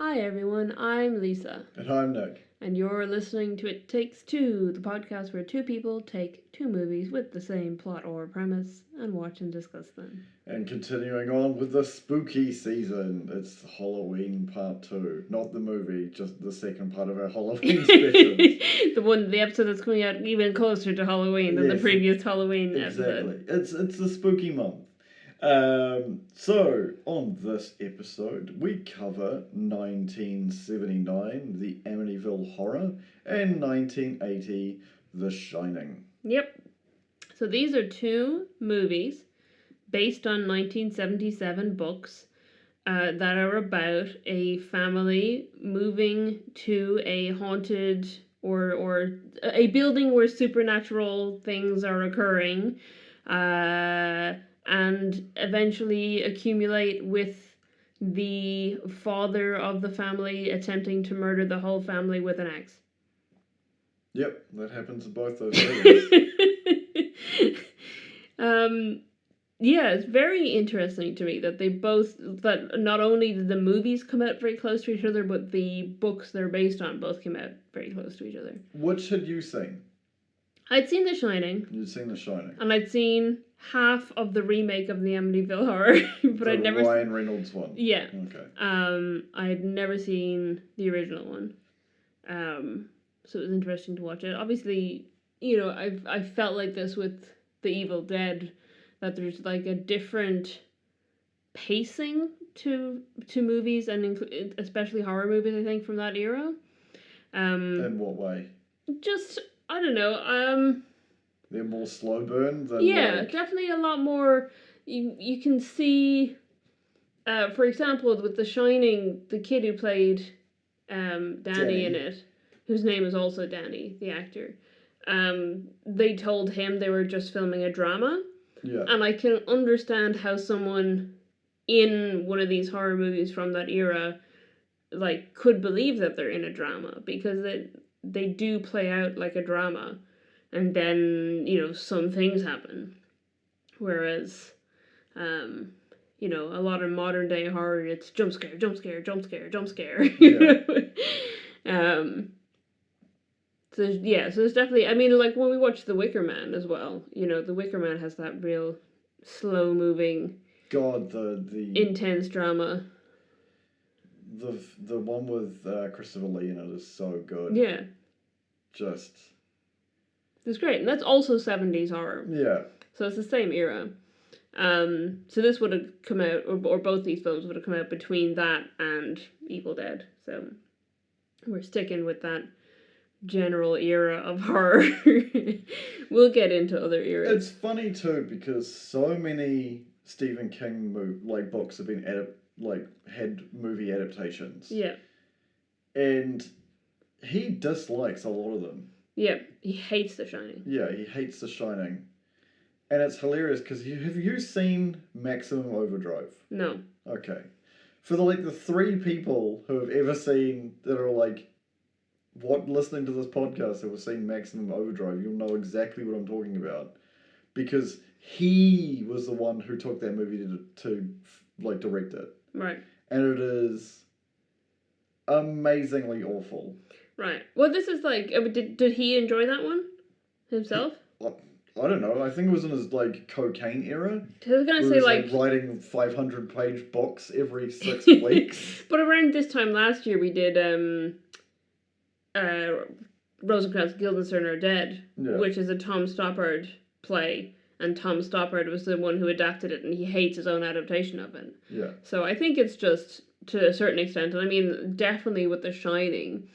Hi everyone, I'm Lisa. And I'm Nick. And you're listening to It Takes Two, the podcast where two people take two movies with the same plot or premise and watch and discuss them. And continuing on with the spooky season, it's Halloween Part 2. Not the movie, just the second part of our Halloween specials. The episode that's coming out even closer to Halloween than the previous Halloween episode. Exactly. It's the spooky month. So, on this episode, we cover 1979, the Amityville Horror, and 1980, The Shining. Yep. So these are two movies based on 1977 books that are about a family moving to a haunted or a building where supernatural things are occurring. And eventually accumulate with the father of the family attempting to murder the whole family with an axe. Yep, that happens in both those movies. Yeah, it's very interesting to me that that not only did the movies come out very close to each other, but the books they're based on both came out very close to each other. Which had you seen? I'd seen The Shining. You'd seen The Shining. And I'd seen half of the remake of the Amityville Horror, but I'd never Ryan Reynolds one. Yeah. Okay. I'd never seen the original one. So it was interesting to watch it. Obviously, I felt like this with The Evil Dead, that there's like a different pacing to movies and especially horror movies, I think, from that era. In what way? Just I don't know. They're more slow burn than definitely a lot more. You can see, for example, with The Shining, the kid who played Danny in it, whose name is also Danny, the actor. They told him they were just filming a drama. Yeah. And I can understand how someone in one of these horror movies from that era, like, could believe that they're in a drama, because they do play out like a drama, and then some things happen, whereas a lot of modern day horror, it's jump scare, jump scare, jump scare, jump scare. So there's definitely, I mean, like when we watch The Wicker Man as well, The Wicker Man has that real slow moving the intense drama. The one with Christopher Lee in it is so good. Yeah. It's great. And that's also 70s horror. Yeah. So it's the same era. So this would have come out, or both these films would have come out between that and Evil Dead. So we're sticking with that general era of horror. We'll get into other eras. It's funny too, because so many Stephen King books have been had movie adaptations. Yeah. And he dislikes a lot of them. Yeah, he hates The Shining. Yeah, he hates The Shining. And it's hilarious because have you seen Maximum Overdrive? No. Okay. For the three people who have ever seen that are listening to this podcast that have seen Maximum Overdrive, you'll know exactly what I'm talking about. Because he was the one who took that movie to direct it. Right. And it is amazingly awful. Right. Well, this is did he enjoy that one himself? I don't know. I think it was in his cocaine era. I was gonna say writing 500-page books every 6 weeks. But around this time last year, we did Rosencrantz, Guildenstern Are Dead, which is a Tom Stoppard play, and Tom Stoppard was the one who adapted it, and he hates his own adaptation of it. Yeah. So I think it's just to a certain extent, and I mean definitely with The Shining.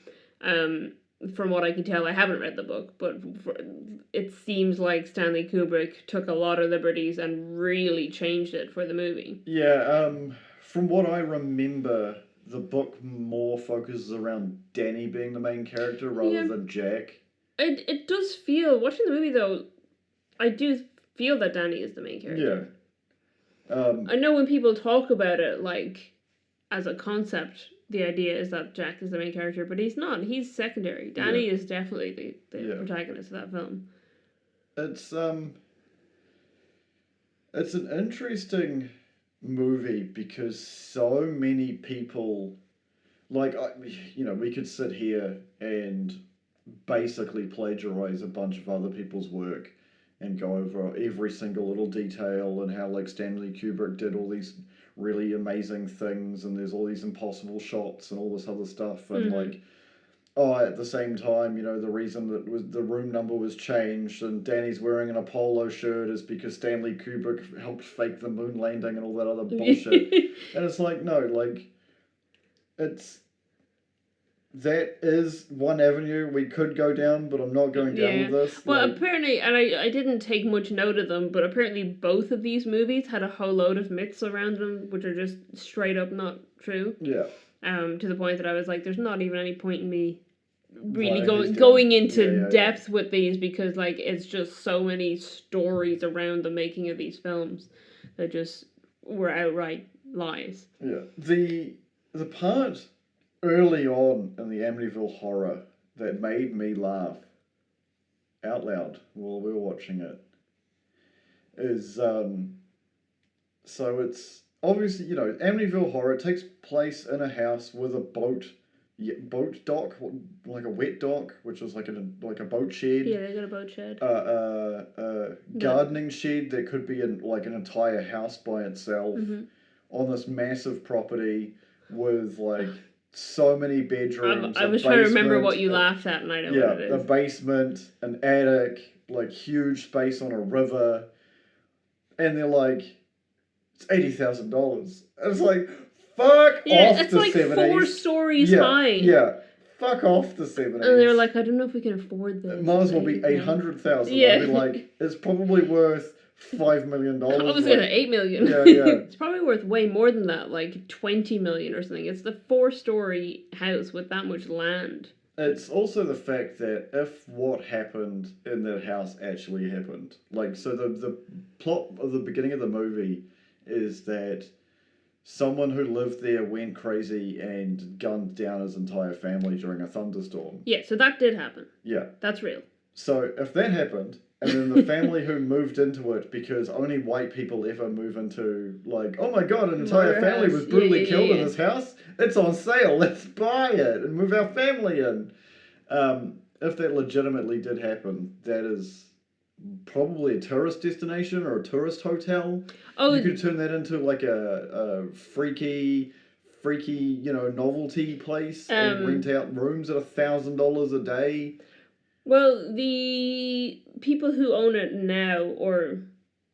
From what I can tell, I haven't read the book, but it seems like Stanley Kubrick took a lot of liberties and really changed it for the movie. Yeah, from what I remember, the book more focuses around Danny being the main character rather than Jack. It does feel, watching the movie though, I do feel that Danny is the main character. Yeah. I know when people talk about it, as a concept, the idea is that Jack is the main character, but he's not. He's secondary. Danny is definitely the protagonist of that film. It's an interesting movie because so many people like, we could sit here and basically plagiarize a bunch of other people's work and go over every single little detail and how, like, Stanley Kubrick did all these really amazing things and there's all these impossible shots and all this other stuff and like at the same time, the reason that the room number was changed and Danny's wearing an Apollo shirt is because Stanley Kubrick helped fake the moon landing and all that other bullshit. And it's like, no, like, that is one avenue we could go down, but I'm not going down with this. Well, apparently, and I didn't take much note of them, but apparently both of these movies had a whole load of myths around them, which are just straight up not true. Yeah. To the point that I was like, there's not even any point in me really going into depth with these because, like, it's just so many stories around the making of these films that just were outright lies. Yeah. The part early on in the Amityville Horror that made me laugh out loud while we were watching it is so it's obviously, Amityville Horror takes place in a house with a boat dock, like a wet dock, which is like a boat shed. Yeah, they got a boat shed. Gardening shed that could be an entire house by itself on this massive property with like so many bedrooms. I was trying to remember what you laughed at, and I know what it is. A basement, an attic, like huge space on a river, and they're like, it's $80,000. And it's like, fuck off it's the like 70s. 4 stories high. Yeah, fuck off the 70s. And they were like, I don't know if we can afford this. It might as well be $800,000. Yeah. I'd be like, it's probably worth $5 million. I was going to $8 million. Yeah. It's probably worth way more than that, like $20 million or something. It's the 4-story house with that much land. It's also the fact that if what happened in that house actually happened, like, so the plot of the beginning of the movie is that someone who lived there went crazy and gunned down his entire family during a thunderstorm. Yeah, so that did happen. Yeah. That's real. So if that happened, and then the family who moved into it, because only white people ever move into, like, oh my god, an entire family was brutally killed in this house, it's on sale, let's buy it and move our family in. If that legitimately did happen, that is probably a tourist destination or a tourist hotel. Oh, you could turn that into like a freaky, novelty place and rent out rooms at $1,000 a day. Well, the people who own it now, or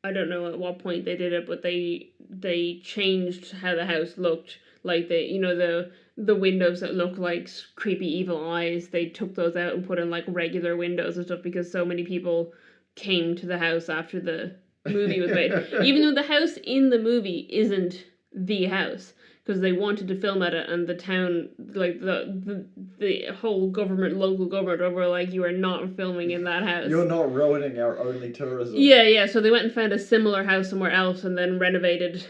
I don't know at what point they did it, but they changed how the house looked. Like the windows that look like creepy evil eyes, they took those out and put in like regular windows and stuff because so many people came to the house after the movie was made. Even though the house in the movie isn't the house, because they wanted to film at it, and the town, like the whole local government were like, you are not filming in that house. You're not ruining our only tourism. Yeah, so they went and found a similar house somewhere else and then renovated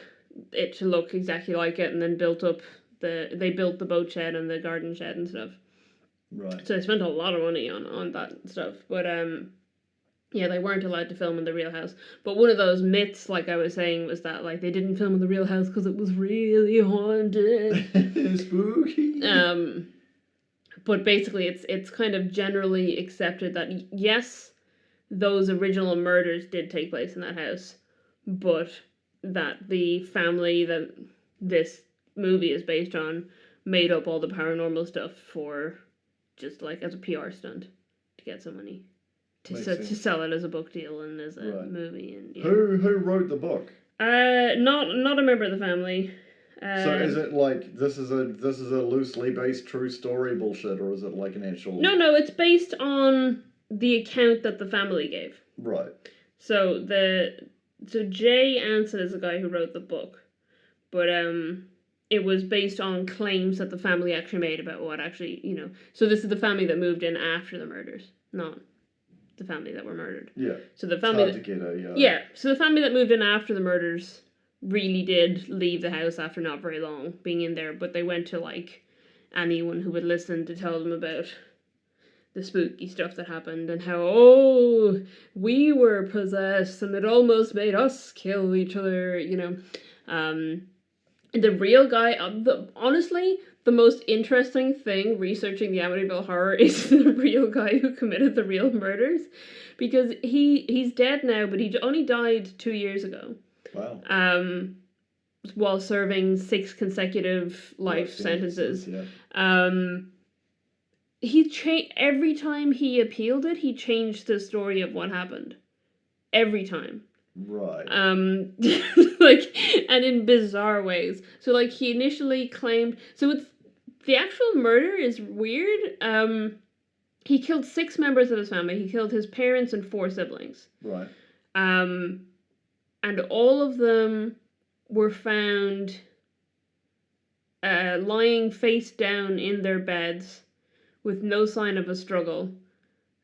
it to look exactly like it, and then built the boat shed and the garden shed and stuff. Right. So they spent a lot of money on that stuff, but yeah, they weren't allowed to film in the real house. But one of those myths, like I was saying, was that like they didn't film in the real house because it was really haunted. Spooky. But basically, it's kind of generally accepted that yes, those original murders did take place in that house, but that the family that this movie is based on made up all the paranormal stuff for just like as a PR stunt to get some money. To sell it as a book deal and as a movie. And yeah. Who wrote the book? Not a member of the family. So is it like this is a loosely based true story bullshit, or is it like an actual? No, it's based on the account that the family gave. Right. So Jay Anson is the guy who wrote the book, but it was based on claims that the family actually made about what actually So this is the family that moved in after the murders, not the family that were murdered. Yeah. So the family So the family that moved in after the murders really did leave the house after not very long being in there, but they went to like anyone who would listen to tell them about the spooky stuff that happened and how we were possessed and it almost made us kill each other, The real guy, honestly, the most interesting thing researching the Amityville Horror is the real guy who committed the real murders, because he's dead now, but he only died 2 years ago. Wow. While serving 6 consecutive life sentences. Yeah. Every time he appealed it, he changed the story of what happened. Every time. Right. Like, and in bizarre ways. So, like, he initially claimed... So, it's... The actual murder is weird. He killed 6 members of his family. He killed his parents and 4 siblings. Right. And all of them were found lying face down in their beds with no sign of a struggle.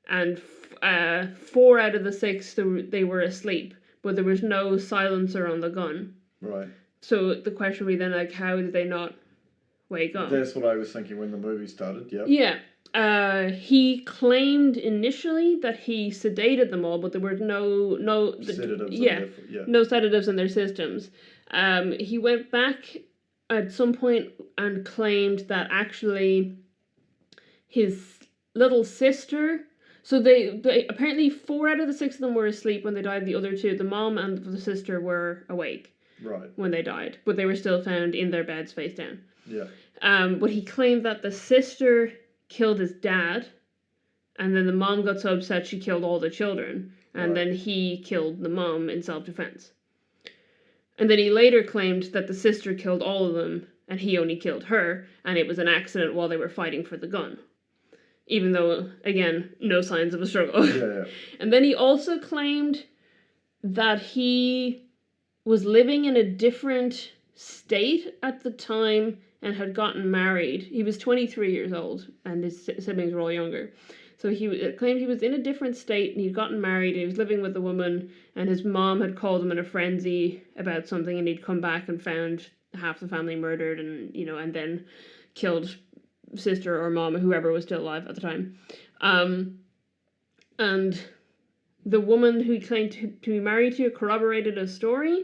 And 4 out of the 6, they were asleep, but there was no silencer on the gun. Right. So the question would be then, like, how did they not wake up? That's what I was thinking when the movie started, yep. Yeah. He claimed initially that he sedated them all, but there were no sedatives. No sedatives in their systems. He went back at some point and claimed that actually his little sister... So they apparently 4 out of the 6 of them were asleep when they died. The other 2, the mom and the sister, were awake. Right. When they died, but they were still found in their beds face down. Yeah. But he claimed that the sister killed his dad, and then the mom got so upset she killed all the children, and then he killed the mom in self-defense. And then he later claimed that the sister killed all of them, and he only killed her, and it was an accident while they were fighting for the gun. Even though, again, no signs of a struggle. Yeah. And then he also claimed that he was living in a different state at the time and had gotten married. He was 23 years old, and his siblings were all younger. So he claimed he was in a different state, and he'd gotten married, and he was living with a woman, and his mom had called him in a frenzy about something, and he'd come back and found half the family murdered, and, and then killed sister or mom or whoever was still alive at the time. And the woman who he claimed to be married to corroborated his story,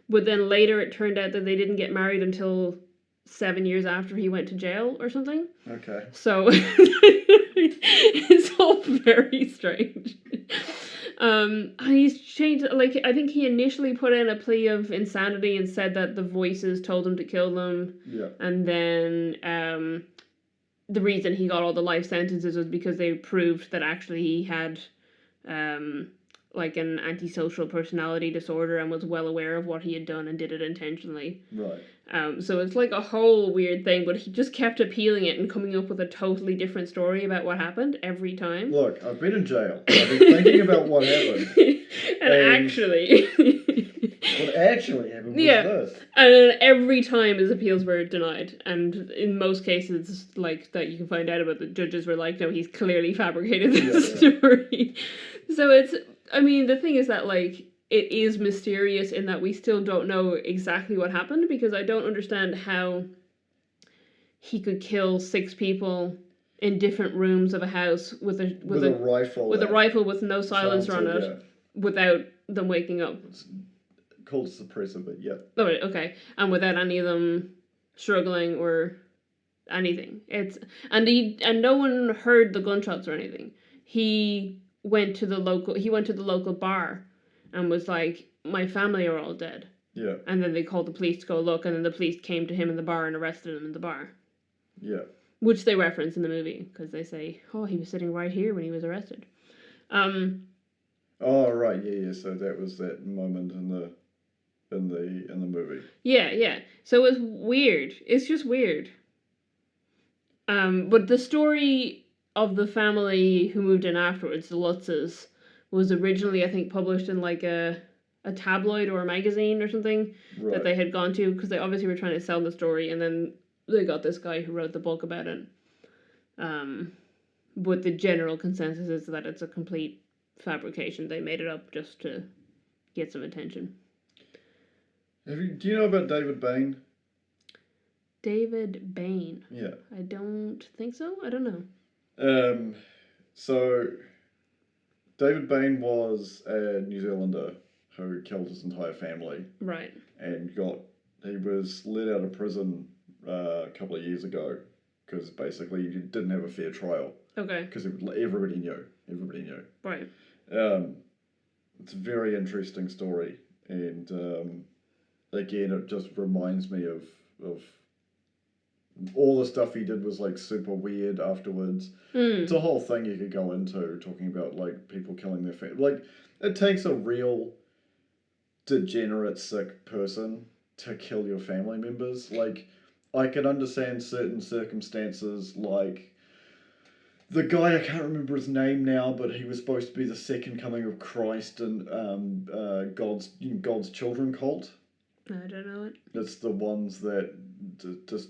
but then later it turned out that they didn't get married until 7 years after he went to jail or something. Okay. So it's all very strange. He's changed, like, I think he initially put in a plea of insanity and said that the voices told him to kill them. Yeah. And then the reason he got all the life sentences was because they proved that actually he had like an antisocial personality disorder and was well aware of what he had done and did it intentionally. Right. So it's like a whole weird thing, but he just kept appealing it and coming up with a totally different story about what happened every time. Look, I've been in jail. I've been thinking about what happened. and actually... what actually happened was this. And every time his appeals were denied. And in most cases, like, that you can find out about, the judges were like, no, he's clearly fabricated this story. So it's... I mean, the thing is that, like, it is mysterious in that we still don't know exactly what happened, because I don't understand how he could kill 6 people in different rooms of a house with a rifle with no silencer on it without them waking up. It's called suppressive, but yeah. Oh, okay. And without any of them struggling or anything. And no one heard the gunshots or anything. He went to the local bar and was like, my family are all dead. Yeah. And then they called the police to go look, and then the police came to him in the bar and arrested him in the bar. Yeah. Which they reference in the movie, because they say, oh, he was sitting right here when he was arrested. Oh, right, yeah. So that was that moment in the movie. Yeah. So it's weird. It's just weird. But the story of the family who moved in afterwards, the Lutzes, was originally, I think, published in like a tabloid or a magazine or something that they had gone to, because they obviously were trying to sell the story, and then they got this guy who wrote the book about it. But the general consensus is that it's a complete fabrication. They made it up just to get some attention. Do you know about David Bain? David Bain? Yeah. I don't think so. I don't know. So David Bain was a New Zealander who killed his entire family. Right. And he was let out of prison a couple of years ago because basically you didn't have a fair trial. Okay. Because everybody knew. Everybody knew. Right. It's a very interesting story, and again, it just reminds me of all the stuff he did was like super weird afterwards. It's a whole thing you could go into talking about like people killing their family. Like it takes a real degenerate, sick person to kill your family members. Like I can understand certain circumstances, like the guy, I can't remember his name now, but he was supposed to be the second coming of Christ and God's children cult. I don't know it. It's the ones that just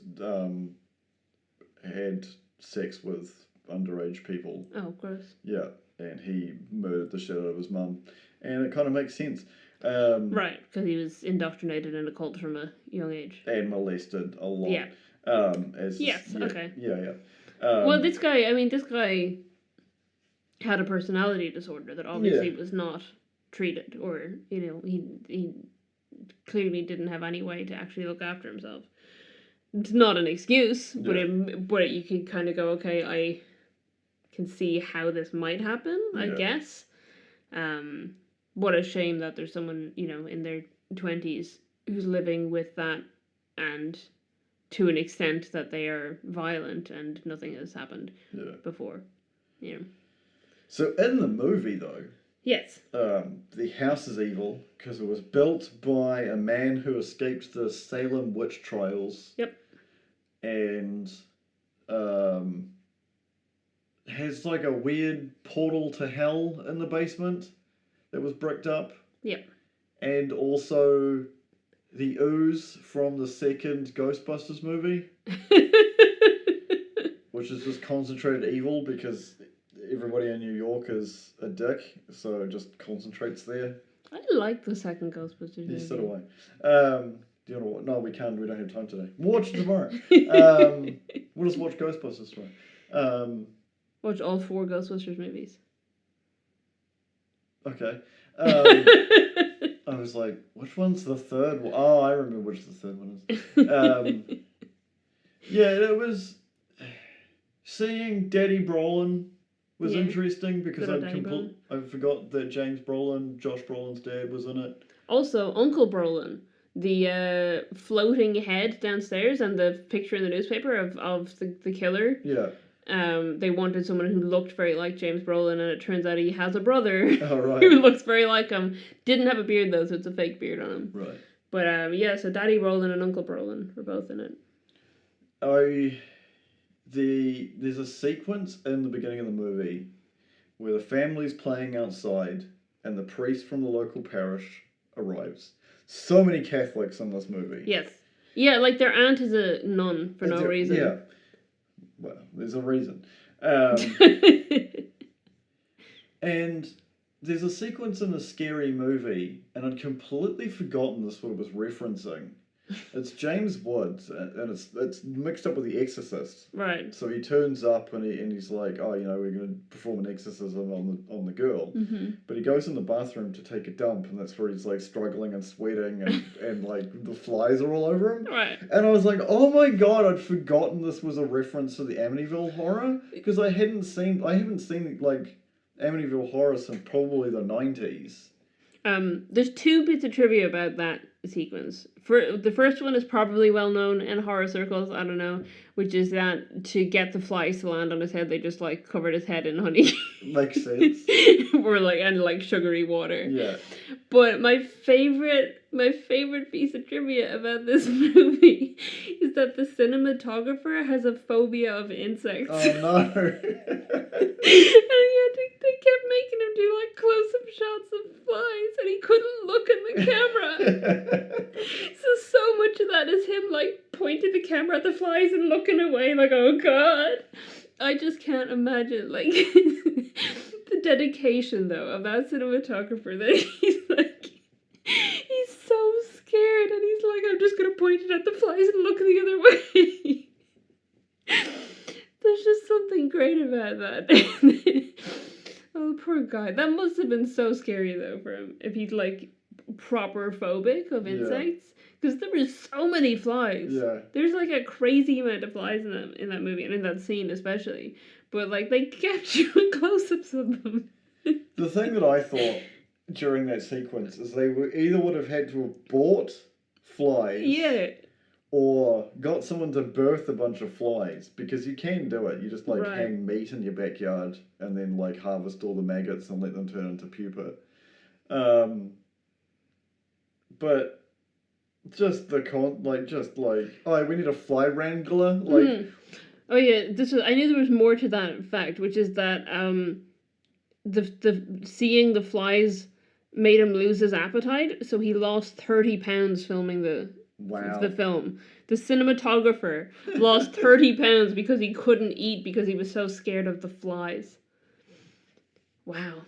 had sex with underage people. Oh, gross. Yeah, and he murdered the shit out of his mum. And it kind of makes sense. Right, because he was indoctrinated in a cult from a young age. And molested a lot. Yeah. Okay. Yeah. Well, this guy had a personality disorder that obviously was not treated, or, he clearly didn't have any way to actually look after himself. It's not an excuse, but you could kind of go, okay, I can see how this might happen, I guess. What a shame that there's someone, in their 20s who's living with that, and to an extent that they are violent and nothing has happened before. Yeah. So in the movie, though, yes, the house is evil because it was built by a man who escaped the Salem witch trials. Yep. And has like a weird portal to hell in the basement that was bricked up. Yep. And also the ooze from the second Ghostbusters movie. Which is just concentrated evil because everybody in New York is a dick, so it just concentrates there. I like the second Ghostbusters movie. Yes, so do I. Do you know what? No, we can't. We don't have time today. We'll watch it tomorrow. We'll just watch Ghostbusters tomorrow. Watch all 4 Ghostbusters movies. Okay. I was like, which one's the third one? Oh, I remember which the third one is. Yeah, it was... Seeing Daddy Brolin was interesting because I forgot that James Brolin, Josh Brolin's dad, was in it. Also, Uncle Brolin, the floating head downstairs and the picture in the newspaper of the killer. Yeah. They wanted someone who looked very like James Brolin, and it turns out he has a brother right. who looks very like him. Didn't have a beard though, so it's a fake beard on him. Right. But so Daddy Brolin and Uncle Brolin were both in it. There's a sequence in the beginning of the movie where the family's playing outside and the priest from the local parish arrives. So many Catholics in this movie. Yes. Yeah, like their aunt is a nun for no reason. Yeah. Well, there's a reason. And there's a sequence in a scary movie, and I'd completely forgotten this what it was referencing. It's James Woods, and it's mixed up with The Exorcist. Right. So he turns up and he's like, oh, we're going to perform an exorcism on the girl. Mm-hmm. But he goes in the bathroom to take a dump, and that's where he's like struggling and sweating, and like the flies are all over him. Right. And I was like, oh my god, I'd forgotten this was a reference to the Amityville Horror, because I haven't seen like Amityville Horror since probably the 90s. There's 2 bits of trivia about that sequence. The first one is probably well known in horror circles, I don't know, which is that to get the flies to land on his head, they just like covered his head in honey. Makes sense. Or like sugary water. Yeah. But my favorite piece of trivia about this movie is that the cinematographer has a phobia of insects. Oh no. And they kept making him do like close-up shots of flies, and he couldn't look in the camera. So much of that is him like pointing the camera at the flies and looking away like, oh god. I just can't imagine like the dedication though of that cinematographer that he's so scared and he's like, I'm just gonna point it at the flies and look the other way. There's just something great about that. Oh, poor guy. That must have been so scary though for him if he's like proper phobic of insects. Because there were so many flies. Yeah. There's like a crazy amount of flies in that movie and in that scene especially. But like they kept you in close-ups of them. The thing that I thought during that sequence is they either would have had to have bought flies. Yeah. Or got someone to birth a bunch of flies, because you can do it. You just like Right. hang meat in your backyard and then like harvest all the maggots and let them turn into pupa. But just oh, we need a fly wrangler. Like, oh yeah, I knew there was more to that fact, which is that the seeing the flies made him lose his appetite, so he lost 30 pounds filming the film. The cinematographer lost 30 pounds because he couldn't eat because he was so scared of the flies. Wow.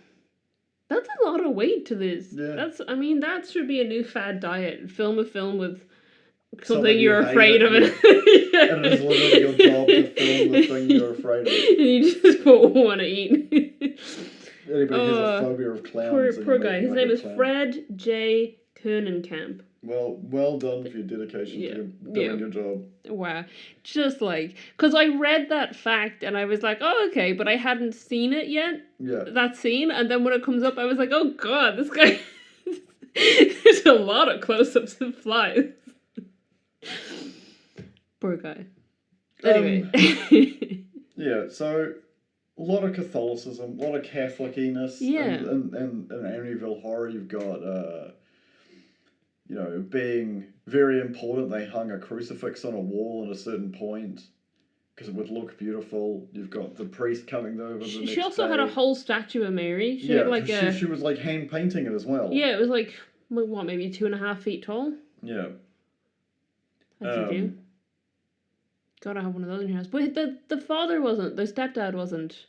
That's a lot of weight to lose. Yeah. That should be a new fad diet. Film a film with something you're afraid of it. Yeah. And it's literally your job to film the thing you're afraid of. And you just won't want to eat. Anybody who has a phobia of clowns. Poor guy. His name is Fred J. Koenenkamp. Well done for your dedication to doing your job. Wow. Just like, because I read that fact and I was like, oh, okay, but I hadn't seen it yet. Yeah. That scene. And then when it comes up, I was like, oh, God, this guy. There's a lot of close-ups of flies. Poor guy. Anyway. Yeah, so a lot of Catholicism, a lot of Catholiciness. Yeah. And in Amityville Horror, you've got, being very important. They hung a crucifix on a wall at a certain point because it would look beautiful. You've got the priest coming over the next day. She also had a whole statue of Mary. She had she was like hand painting it as well. Yeah, it was like, what, maybe 2.5 feet tall? Yeah. As you do. Gotta have one of those in your house. But the father wasn't, the stepdad wasn't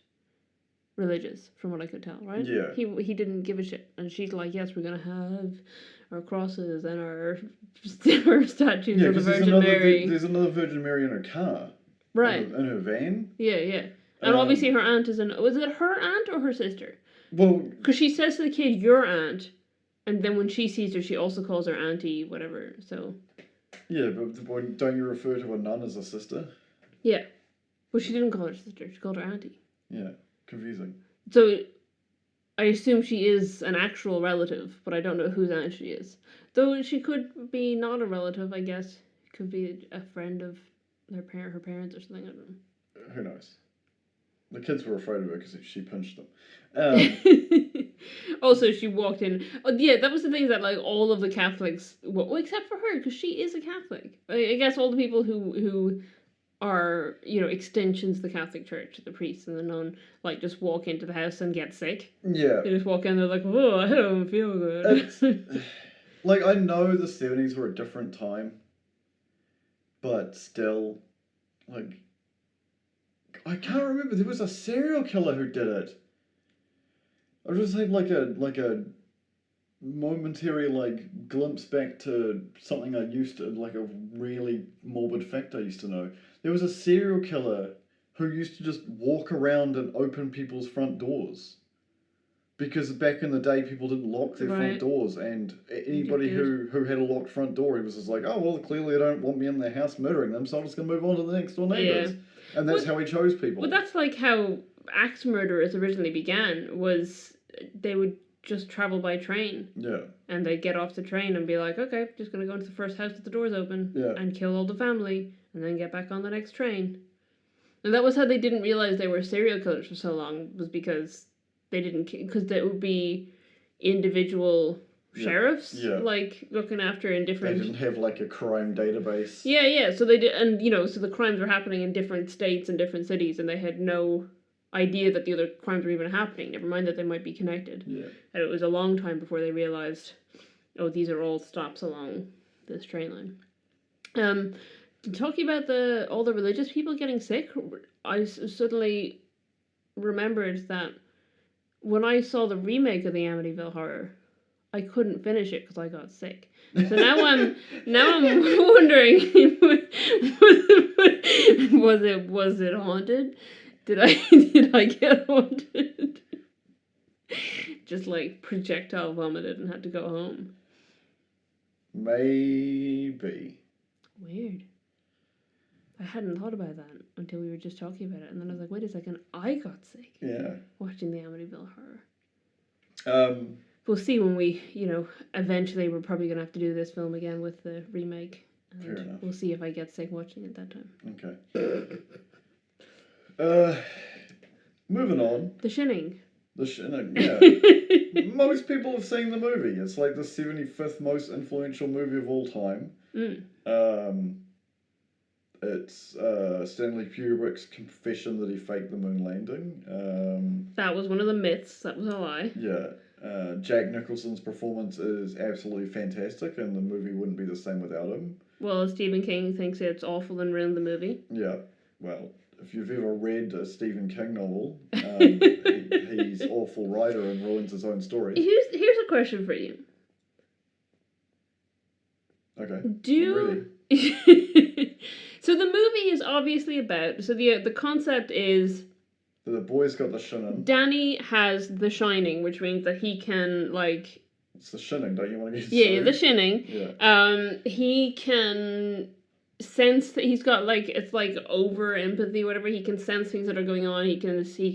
religious, from what I could tell, right? Yeah. He didn't give a shit. And she's like, yes, we're gonna have our crosses and our statues of the Virgin Mary. There's another Virgin Mary in her car. Right. In her van. Yeah. And obviously her aunt is was it her aunt or her sister? Well... Because she says to the kid, your aunt, and then when she sees her, she also calls her auntie, whatever, so... Yeah, but don't you refer to a nun as a sister? Yeah. Well, she didn't call her sister, she called her auntie. Yeah, confusing. So, I assume she is an actual relative, but I don't know whose aunt she is. Though she could be not a relative, I guess. Could be a friend of her parents or something, I don't know. Who knows? The kids were afraid of her because she pinched them. Also, she walked in. Oh, yeah, that was the thing that like all of the Catholics, well, except for her, because she is a Catholic. I guess all the people who are extensions of the Catholic Church, the priests and the nun, like just walk into the house and get sick. Yeah. They just walk in, they're like, oh, I don't feel good. Like, I know the 70s were a different time, but still, like, I can't remember. There was a serial killer who did it. I just had like a momentary glimpse back to something I used to, like a really morbid fact I used to know. There was a serial killer who used to just walk around and open people's front doors. Because back in the day, people didn't lock their front doors, and anybody who had a locked front door, he was just like, oh, well, clearly they don't want me in their house murdering them, so I'm just going to move on to the next door neighbours. Yeah. And that's how he chose people. Well, that's like how axe murderers originally began, was they would just travel by train. Yeah. And they'd get off the train and be like, okay, just going to go into the first house with the doors open and kill all the family, and then get back on the next train. And that was how they didn't realize they were serial killers for so long, was because they didn't, because there would be individual sheriffs, looking after in different... They didn't have, a crime database. Yeah, so they did, and, so the crimes were happening in different states and different cities, and they had no idea that the other crimes were even happening, never mind that they might be connected. Yeah. And it was a long time before they realized, oh, these are all stops along this train line. Talking about all the religious people getting sick, I suddenly remembered that when I saw the remake of the Amityville Horror, I couldn't finish it because I got sick. So now I'm wondering, was it haunted? Did I get haunted? Just projectile vomited and had to go home. Maybe. Weird. I hadn't thought about that until we were just talking about it, and then I was like, wait a second, I got sick Yeah. watching the Amityville Horror. Um, We'll see when we, eventually we're probably going to have to do this film again with the remake. And fair enough. we'll see if I get sick watching it that time. Okay. Moving on. The Shining. The Shining, yeah. Most people have seen the movie. It's like the 75th most influential movie of all time. It's Stanley Kubrick's confession that he faked the moon landing. That was one of the myths. That was a lie. Yeah. Jack Nicholson's performance is absolutely fantastic, and the movie wouldn't be the same without him. Well, Stephen King thinks it's awful and ruined the movie. Yeah. Well, if you've ever read a Stephen King novel, he's an awful writer and ruins his own story. Here's a question for you. Okay. So the movie is obviously about. So the concept is. The boy's got the Shining. Danny has the Shining, which means that he can It's the Shining, don't you want to get? Yeah, the Shining. Yeah. He can sense that he's got it's like over empathy, whatever. He can sense things that are going on. He can see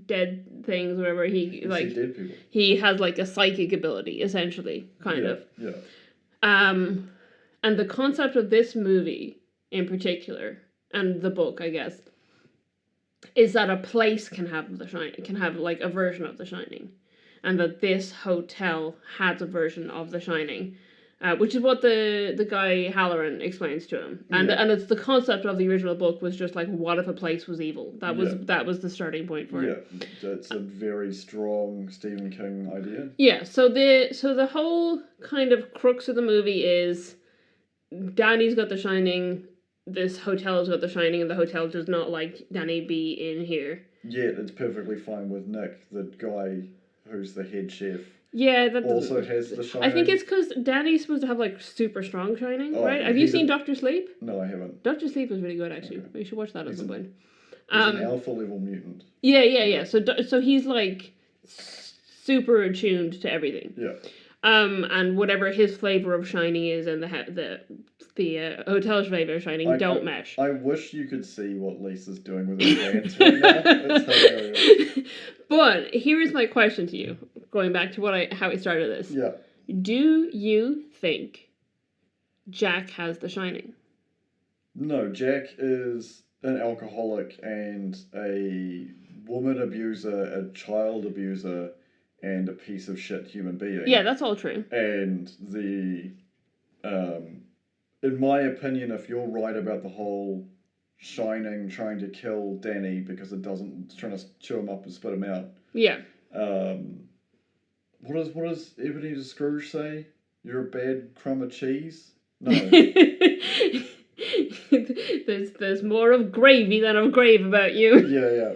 dead things, whatever. He see dead people. He has a psychic ability, essentially, kind of. Yeah. And the concept of this movie in particular, and the book, I guess, is that a place can have the Shining, can have a version of the Shining, and that this hotel has a version of the Shining, which is what the guy Hallowe'en explains to him, and it's the concept of the original book was just what if a place was evil? That was the starting point for it. Yeah, it's a very strong Stephen King idea. Yeah, so the whole kind of crux of the movie is Danny's got the Shining. This hotel has got the Shining, and the hotel does not like Danny be in here. Yet it's perfectly fine with Nick, the guy who's the head chef. Yeah, that also has the Shining. I think it's because Danny's supposed to have super strong Shining, right? Have you seen Dr. Sleep? No, I haven't. Dr. Sleep is really good, actually. Okay. You should watch that at some point. He's an alpha level mutant. Yeah. So he's super attuned to everything. Yeah. And whatever his flavor of Shining is, and the hotel's flavor of Shining don't mesh. I wish you could see what Lisa's doing with her hands right now. It's hilarious. But here is my question to you, going back to how I started this. Yeah. Do you think Jack has the Shining? No, Jack is an alcoholic and a woman abuser, a child abuser, and a piece of shit human being. Yeah, that's all true. And in my opinion, if you're right about the whole Shining trying to kill Danny because it's trying to chew him up and spit him out. Yeah. What does Ebenezer Scrooge say? You're a bad crumb of cheese? No. there's more of gravy than of grave about you. Yeah.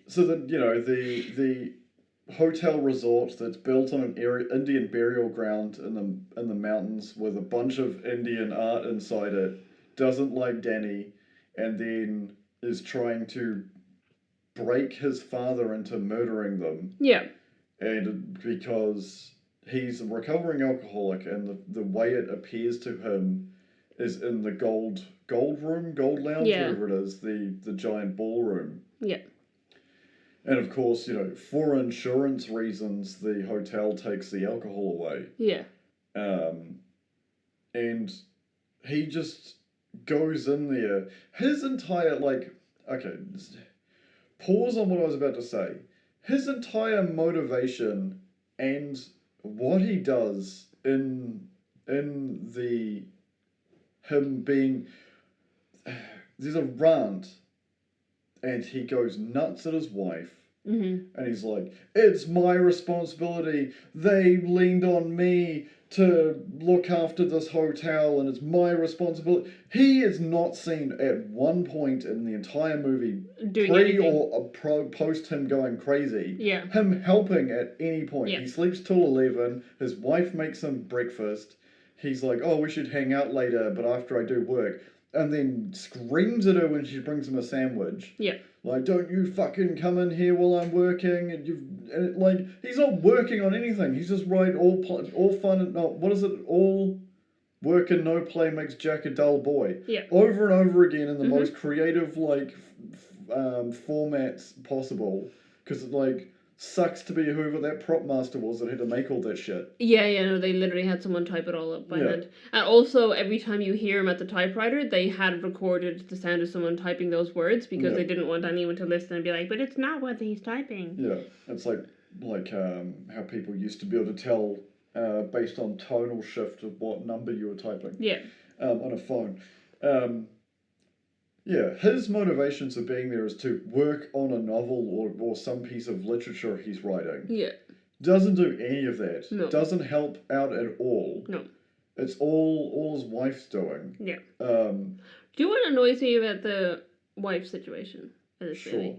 So the hotel resort that's built on an Indian burial ground in the mountains with a bunch of Indian art inside it doesn't like Danny, and then is trying to break his father into murdering them. Yeah. And because he's a recovering alcoholic, and the way it appears to him is in the gold lounge, whatever it is, the giant ballroom. Yeah. And of course, for insurance reasons, the hotel takes the alcohol away. Yeah. And he just goes in there. His entire, pause on what I was about to say. His entire motivation and what he does in him being, there's a rant, and he goes nuts at his wife. Mm-hmm. And he's like, it's my responsibility. They leaned on me to look after this hotel, and it's my responsibility. He is not seen at one point in the entire movie, post him going crazy. Yeah. Him helping at any point. Yeah. He sleeps till 11. His wife makes him breakfast. He's like, oh, we should hang out later, but after I do work. And then screams at her when she brings him a sandwich. Yeah. Like, don't you fucking come in here while I'm working, and like, he's not working on anything. He's just all fun and what is it? All work and no play makes Jack a dull boy. Yeah. Over and over again in the most creative formats possible, because it like sucks to be whoever that prop master was that had to make all that shit. Yeah, no, they literally had someone type it all up by hand. And also, every time you hear him at the typewriter, they had recorded the sound of someone typing those words because they didn't want anyone to listen and be like, but it's not what he's typing. Yeah, it's like how people used to be able to tell based on tonal shift of what number you were typing. Yeah. On a phone. Yeah, his motivations for being there is to work on a novel or some piece of literature he's writing. Yeah. Doesn't do any of that. No. Doesn't help out at all. No. It's all his wife's doing. Yeah. Do you know what annoys me about the wife situation in this movie?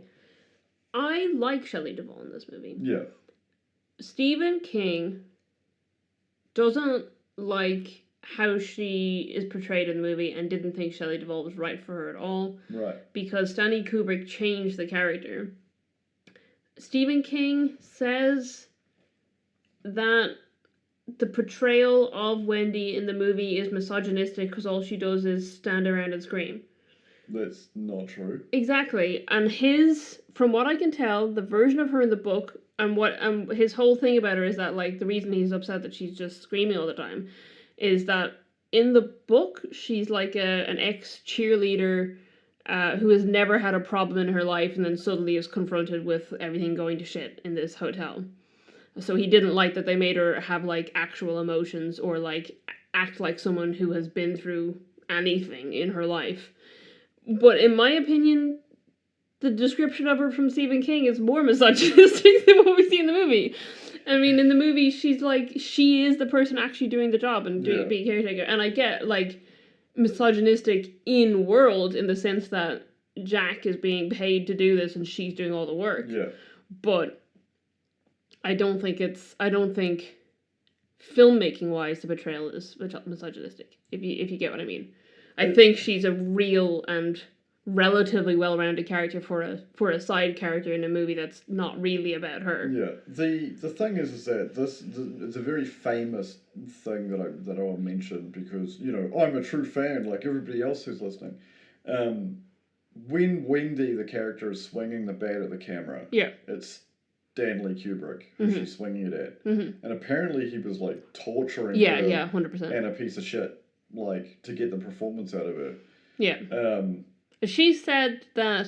I like Shelley Duvall in this movie. Yeah. Stephen King doesn't like how she is portrayed in the movie and didn't think Shelley Duvall was right for her at all. Right. Because Stanley Kubrick changed the character. Stephen King says that the portrayal of Wendy in the movie is misogynistic because all she does is stand around and scream. That's not true. Exactly. And from what I can tell, the version of her in the book and his whole thing about her is that, like, the reason he's upset that she's just screaming all the time is that in the book, she's like an ex-cheerleader who has never had a problem in her life and then suddenly is confronted with everything going to shit in this hotel. So he didn't like that they made her have, like, actual emotions or, like, act like someone who has been through anything in her life. But in my opinion, the description of her from Stephen King is more misogynistic than what we see in the movie. I mean, in the movie, she's like, she is the person actually doing the job and being a caretaker. And I get, like, misogynistic in world in the sense that Jack is being paid to do this and she's doing all the work. Yeah. But I don't think filmmaking-wise, the portrayal is misogynistic, if you get what I mean. I think she's a real and relatively well-rounded character for a side character in a movie that's not really about her. Yeah, the thing is that it's a very famous thing that I'll mention because, you know, I'm a true fan like everybody else who's listening. When Wendy, the character, is swinging the bat at the camera, it's Stanley Kubrick who she's swinging it at. Mm-hmm. And apparently he was, like, torturing her 100%. and a piece of shit, like, to get the performance out of her. Yeah. She said that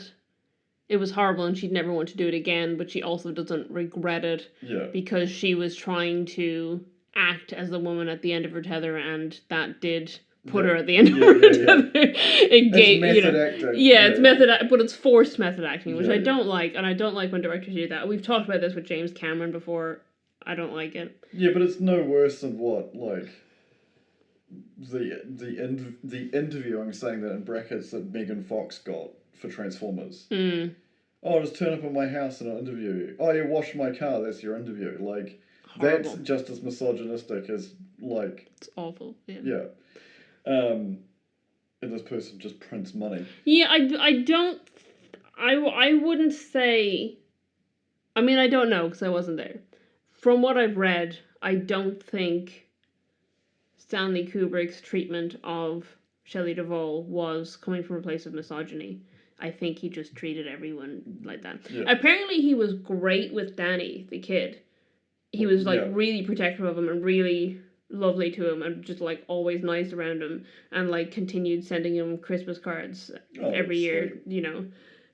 it was horrible and she'd never want to do it again, but she also doesn't regret it because she was trying to act as the woman at the end of her tether and that did put her at the end of her tether. It's method acting. Yeah, it's method but it's forced method acting, which I don't like, and I don't like when directors do that. We've talked about this with James Cameron before. I don't like it. Yeah, but it's no worse than what, like... The interview, I'm saying that in brackets, that Megan Fox got for Transformers. Mm. Oh, just turn up at my house and I'll interview you. Oh, you wash my car, that's your interview. Like, horrible. That's just as misogynistic as, like... It's awful, yeah. Yeah. And this person just prints money. Yeah, I wouldn't say... I mean, I don't know, because I wasn't there. From what I've read, I don't think Stanley Kubrick's treatment of Shelley Duvall was coming from a place of misogyny. I think he just treated everyone like that. Yeah. Apparently he was great with Danny, the kid. He was, like, really protective of him and really lovely to him and just, like, always nice around him and, like, continued sending him Christmas cards every year, sweet. You know.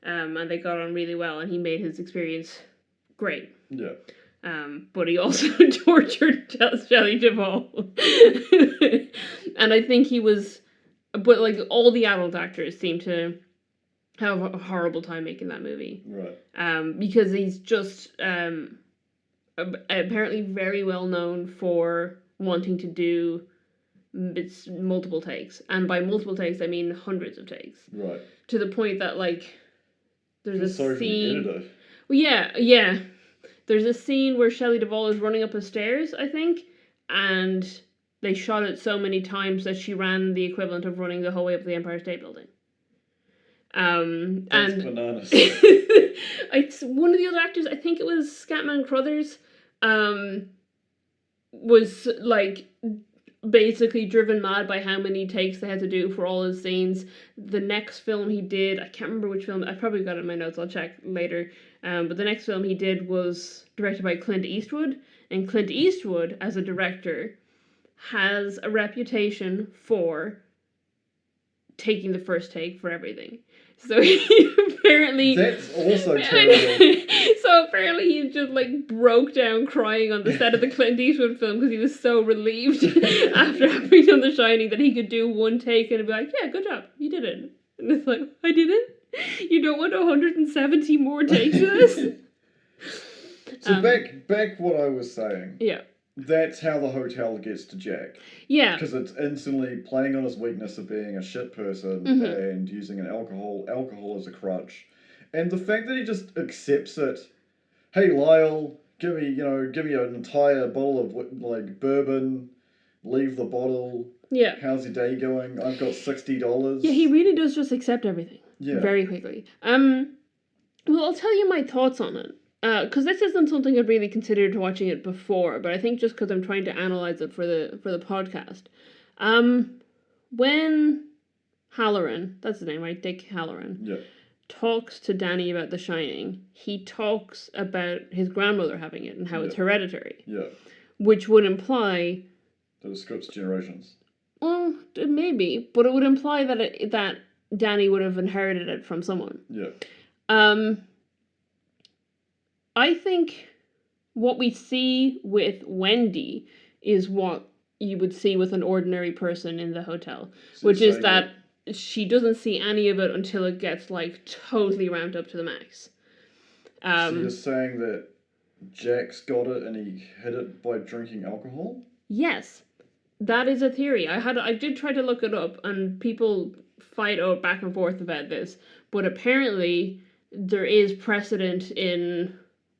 And they got on really well and he made his experience great. Yeah. But he also tortured Shelley Duvall. And I think he was... But, like, all the adult actors seem to have a horrible time making that movie. Right. Because he's just apparently very well known for wanting to do multiple takes. And by multiple takes, I mean hundreds of takes. Right. To the point that, like, there's a scene... For the editor. Well, yeah. There's a scene where Shelley Duvall is running up the stairs, I think, and they shot it so many times that she ran the equivalent of running the whole way up the Empire State Building. That's and bananas. it's one of the other actors, I think it was Scatman Crothers, was like basically driven mad by how many takes they had to do for all his scenes. The next film he did, I can't remember which film, I probably got it in my notes, I'll check later. But the next film he did was directed by Clint Eastwood, and Clint Eastwood, as a director, has a reputation for taking the first take for everything. So he apparently... That's also terrible. So apparently he just like broke down crying on the set of the Clint Eastwood film because he was so relieved after having done The Shining that he could do one take and be like, yeah, good job, you did it. And it's like, I did it? You don't want 170 more takes of this? So back what I was saying. Yeah. That's how the hotel gets to Jack. Yeah. Because it's instantly playing on his weakness of being a shit person and using alcohol as a crutch. And the fact that he just accepts it. Hey, Lyle, give me an entire bottle of like bourbon. Leave the bottle. Yeah. How's your day going? I've got $60. Yeah, he really does just accept everything. Yeah. Very quickly. Well, I'll tell you my thoughts on it. Because this isn't something I'd really considered watching it before, but I think just because I'm trying to analyze it for the podcast. When Halloran, that's his name, right? Dick Halloran, talks to Danny about The Shining, he talks about his grandmother having it and how it's hereditary. Yeah. Which would imply that it skips generations. Well, maybe, but it would imply that that Danny would have inherited it from someone. Yeah. I think what we see with Wendy is what you would see with an ordinary person in the hotel, which is that she doesn't see any of it until it gets like totally ramped up to the max. So you're saying that Jack's got it and he hid it by drinking alcohol? Yes, that is a theory. I did try to look it up, and people fight back and forth about this, but apparently there is precedent in,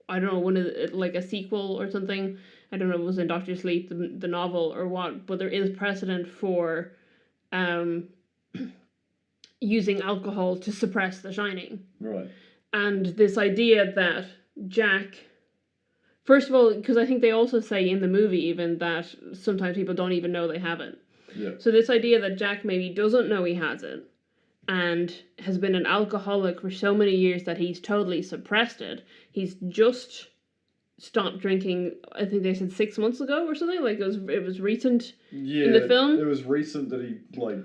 I don't know, one of the, like a sequel or something. I don't know if it was in Doctor Sleep, the novel, or what, but there is precedent for using alcohol to suppress The Shining. Right. And this idea that Jack, first of all, because I think they also say in the movie even that sometimes people don't even know they have it. Yeah. So this idea that Jack maybe doesn't know he has it and has been an alcoholic for so many years that he's totally suppressed it. He's just stopped drinking, I think they said 6 months ago or something. Like it was recent in the film. It was recent that he like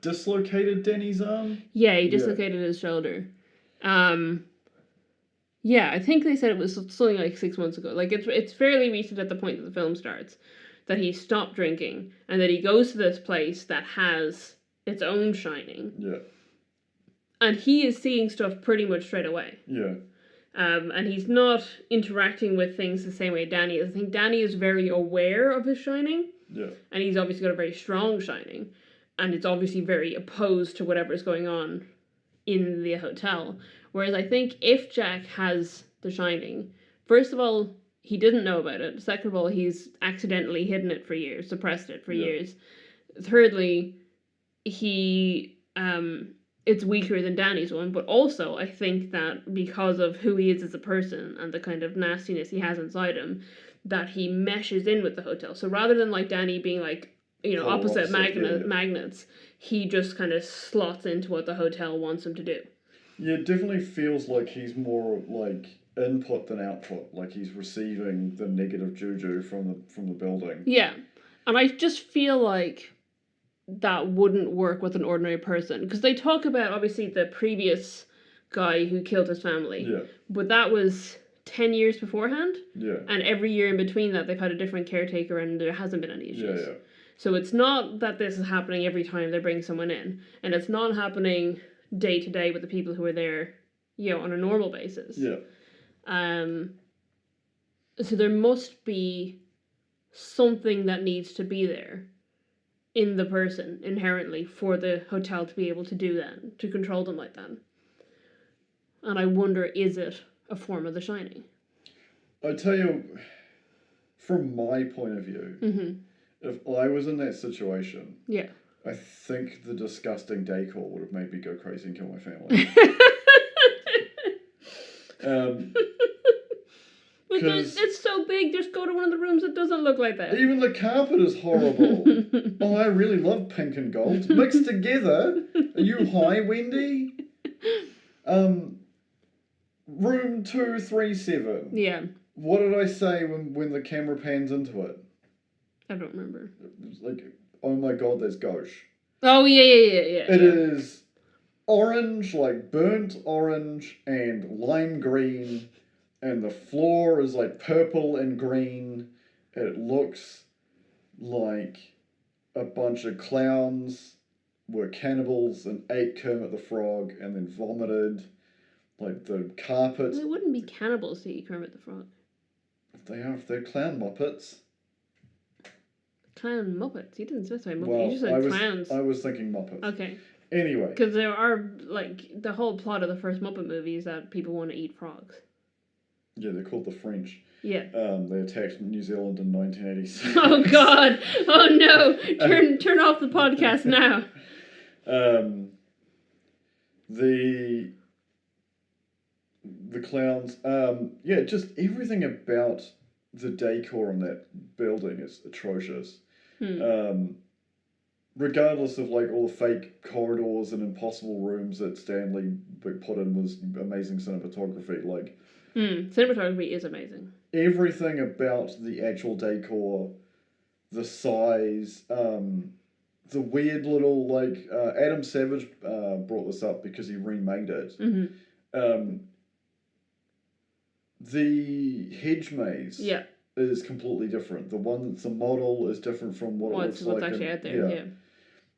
dislocated Danny's arm. Yeah, he dislocated his shoulder. Yeah, I think they said it was something like 6 months ago. Like it's fairly recent at the point that the film starts that he stopped drinking and that he goes to this place that has its own Shining. Yeah. And he is seeing stuff pretty much straight away. Yeah. And he's not interacting with things the same way Danny is. I think Danny is very aware of his Shining. Yeah. And he's obviously got a very strong Shining. And it's obviously very opposed to whatever's going on in the hotel. Whereas I think if Jack has the Shining, first of all, he didn't know about it. Second of all, he's accidentally hidden it for years, suppressed it for years. Thirdly, he it's weaker than Danny's one, but also I think that because of who he is as a person and the kind of nastiness he has inside him, that he meshes in with the hotel. So rather than like Danny being like, opposite magnets, he just kind of slots into what the hotel wants him to do. Yeah, it definitely feels like he's more like input than output. Like he's receiving the negative juju from the building. Yeah, and I just feel like that wouldn't work with an ordinary person, because they talk about obviously the previous guy who killed his family. Yeah. But that was 10 years beforehand. Yeah. And every year in between that, they've had a different caretaker, and there hasn't been any issues. Yeah. So it's not that this is happening every time they bring someone in, and it's not happening day to day with the people who are there, on a normal basis. Yeah. So there must be something that needs to be there in the person inherently for the hotel to be able to do that, to control them like that. And I wonder, is it a form of The Shining? I tell you, from my point of view, if I was in that situation, I think the disgusting decor would have made me go crazy and kill my family. But it's so big, just go to one of the rooms that doesn't look like that. Even the carpet is horrible. Oh, I really love pink and gold. Mixed together? Are you high, Wendy? Room 237. Yeah. What did I say when the camera pans into it? I don't remember. It's like, oh my god, there's gauche. Oh, yeah. It is orange, like burnt orange and lime green, and the floor is like purple and green. It looks like a bunch of clowns were cannibals and ate Kermit the Frog and then vomited. Like the carpet. Well, it wouldn't be cannibals to eat Kermit the Frog. If they're clown muppets. Clown muppets? You didn't specify muppets. Well, you just said clowns. I was thinking muppets. Okay. Anyway. Because there are, like, the whole plot of the first Muppet movie is that people want to eat frogs. Yeah, they're called the French. Yeah. They attacked New Zealand in 1986. Oh God! Oh no! Turn off the podcast now. The clowns. Yeah, just everything about the decor in that building is atrocious. Regardless of like all the fake corridors and impossible rooms that Stanley put in was amazing cinematography. Like. Cinematography is amazing. Everything about the actual decor, the size, the weird little, like, Adam Savage brought this up because he remade it. Mm-hmm. The hedge maze is completely different. The one that's a model is different from what it looks like. What's actually out there, yeah.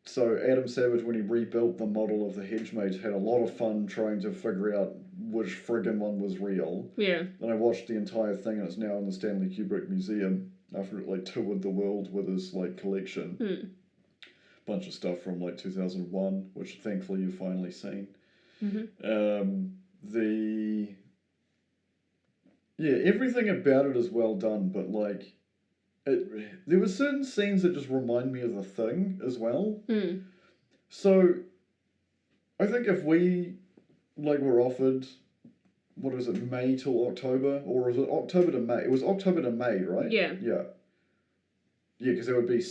So Adam Savage, when he rebuilt the model of the hedge maze, had a lot of fun trying to figure out which friggin' one was real. Yeah. And I watched the entire thing, and it's now in the Stanley Kubrick Museum after it like toured the world with his like collection. Bunch of stuff from like 2001, which thankfully you've finally seen. Everything about it is well done, but like. There were certain scenes that just remind me of The Thing as well. So, I think if we, like, were offered, what is it, May till October? Or was it October to May? It was October to May, right? Yeah. Yeah. Yeah, because there would be...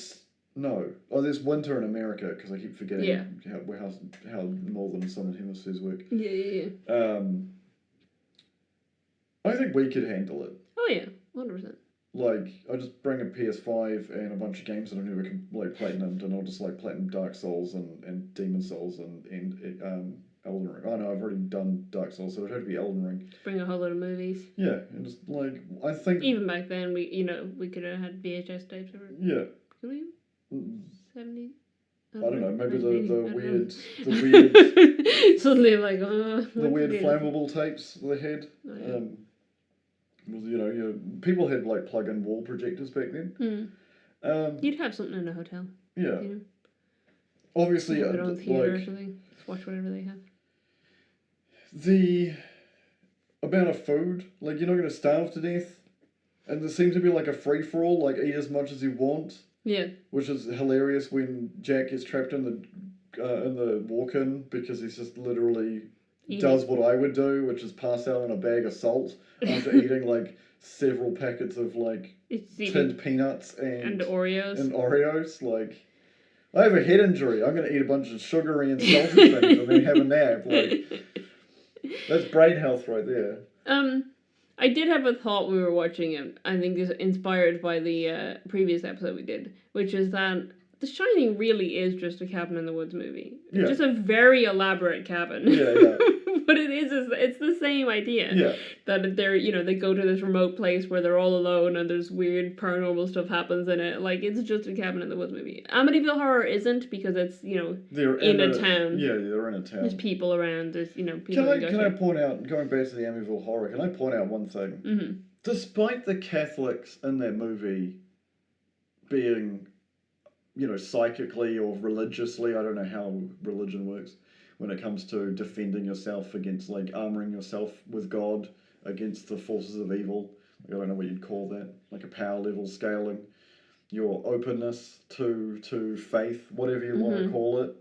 No. Oh, there's winter in America, because I keep forgetting how northern and southern hemispheres work. Yeah. I think we could handle it. Oh, yeah. 100%. Like, I just bring a PS5 and a bunch of games that I never like platinumed, and I'll just like platinum Dark Souls and Demon Souls and Elden Ring. Oh no, I've already done Dark Souls, so it'd have to be Elden Ring. Bring a whole lot of movies. Yeah, and just like I think even back then we could have had VHS tapes or could we? 70. I don't know. Maybe the weird suddenly like the weird flammable tapes they had. Oh, yeah. People had like plug-in wall projectors back then. You'd have something in a hotel. Yeah. Obviously, their own theater or something. Just watch whatever they have. The amount of food, like you're not going to starve to death, and there seems to be like a free-for-all, like eat as much as you want. Yeah. Which is hilarious when Jack gets trapped in the walk-in because he's just literally. Does what I would do, which is pass out on a bag of salt after eating like several packets of like tinned peanuts and Oreos. Like, I have a head injury. I'm gonna eat a bunch of sugary and salty things and then have a nap. Like, that's brain health right there. I did have a thought when we were watching it. I think is inspired by the previous episode we did, which is that The Shining really is just a cabin in the woods movie. Yeah. Just a very elaborate cabin. Yeah. But it's the same idea. Yeah. That they go to this remote place where they're all alone and there's weird paranormal stuff happens in it. Like, it's just a cabin in the woods movie. Amityville Horror isn't because it's, they're in a town. Yeah, they're in a town. There's people around. There's, people. Can I point out, going back to the Amityville Horror, can I point out one thing? Mm-hmm. Despite the Catholics in that movie being, psychically or religiously, I don't know how religion works, when it comes to defending yourself against, like, armoring yourself with God against the forces of evil. Like, I don't know what you'd call that. Like a power level scaling. your openness to faith, whatever you want to Mm-hmm. call it.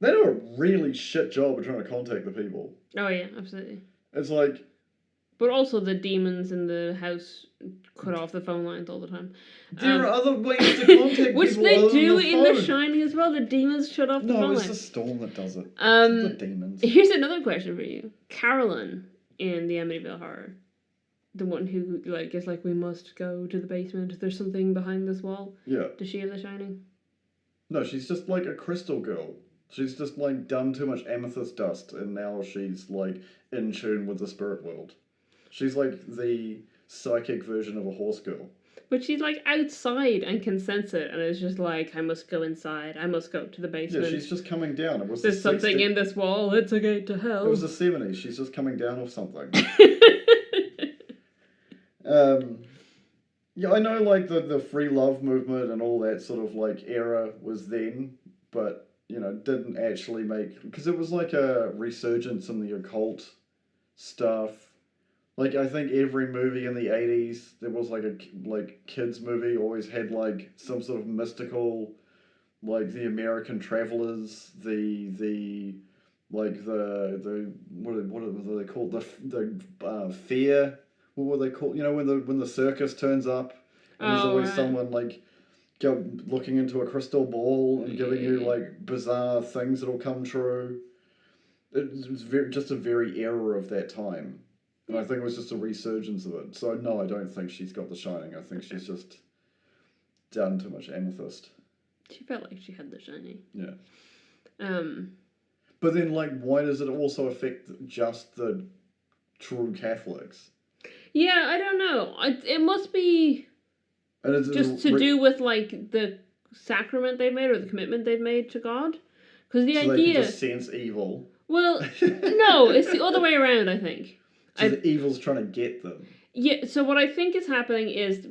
They do a really shit job of trying to contact the people. Oh yeah, absolutely. It's like, But also the demons in the house cut off the phone lines all the time. there are other ways to contact which people they other do than the in The phone. Shining as well. The demons shut off the No, phone it's the lines. storm that does it. It's not the demons. Here's another question for you. Carolyn in the Amityville Horror, the one who like is like, we must go to the basement. There's something behind this wall. Yeah. Does she have The Shining? No, she's just like a crystal girl. She's just like done too much amethyst dust, and now she's like in tune with the spirit world. She's like the psychic version of a horse girl. But she's like outside and can sense it, and it's just like, I must go inside. I must go to the basement. Yeah, she's just coming down. It was There's something in this wall. It's a gate to hell. It was the 70s. She's just coming down off something. Yeah, I know like the free love movement and all that sort of like era was then, but you know, didn't actually make, because it was like a resurgence in the occult stuff. Like I think every movie in the 80s, there was like a kids movie always had like some sort of mystical, like the American Travelers, the like the what are they called, the fair. What were they called? You know, when the circus turns up, and there's always someone like looking into a crystal ball and giving you like bizarre things that'll come true. It was just a very era of that time, and I think it was just a resurgence of it. So no, I don't think she's got The Shining. I think she's just done too much amethyst. She felt like she had The Shining. Yeah. But then, like, why does it also affect just the true Catholics? Yeah, I don't know. It must be just to do with, like, the sacrament they've made or the commitment they've made to God. Because the idea... they can just sense evil. Well, no, it's the other way around, I think. So the evil's trying to get them. Yeah, so what I think is happening is,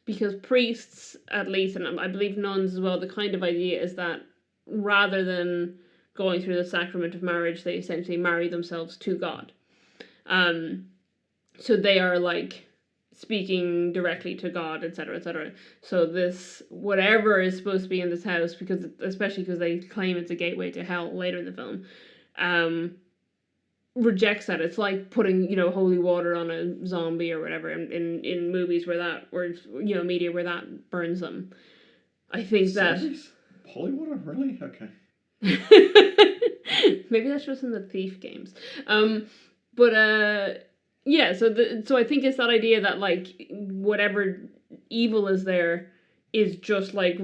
because priests, at least, and I believe nuns as well, the kind of idea is that rather than going through the sacrament of marriage, they essentially marry themselves to God. So they are like speaking directly to God, etc., etc. So this, whatever is supposed to be in this house, especially because they claim it's a gateway to hell later in the film, rejects that. It's like putting, holy water on a zombie or whatever in movies media where that burns them. I think Zombies? Holy water? Really? Okay. Maybe that's just in the Thief games. Yeah, so I think it's that idea that, like, whatever evil is there is just, like,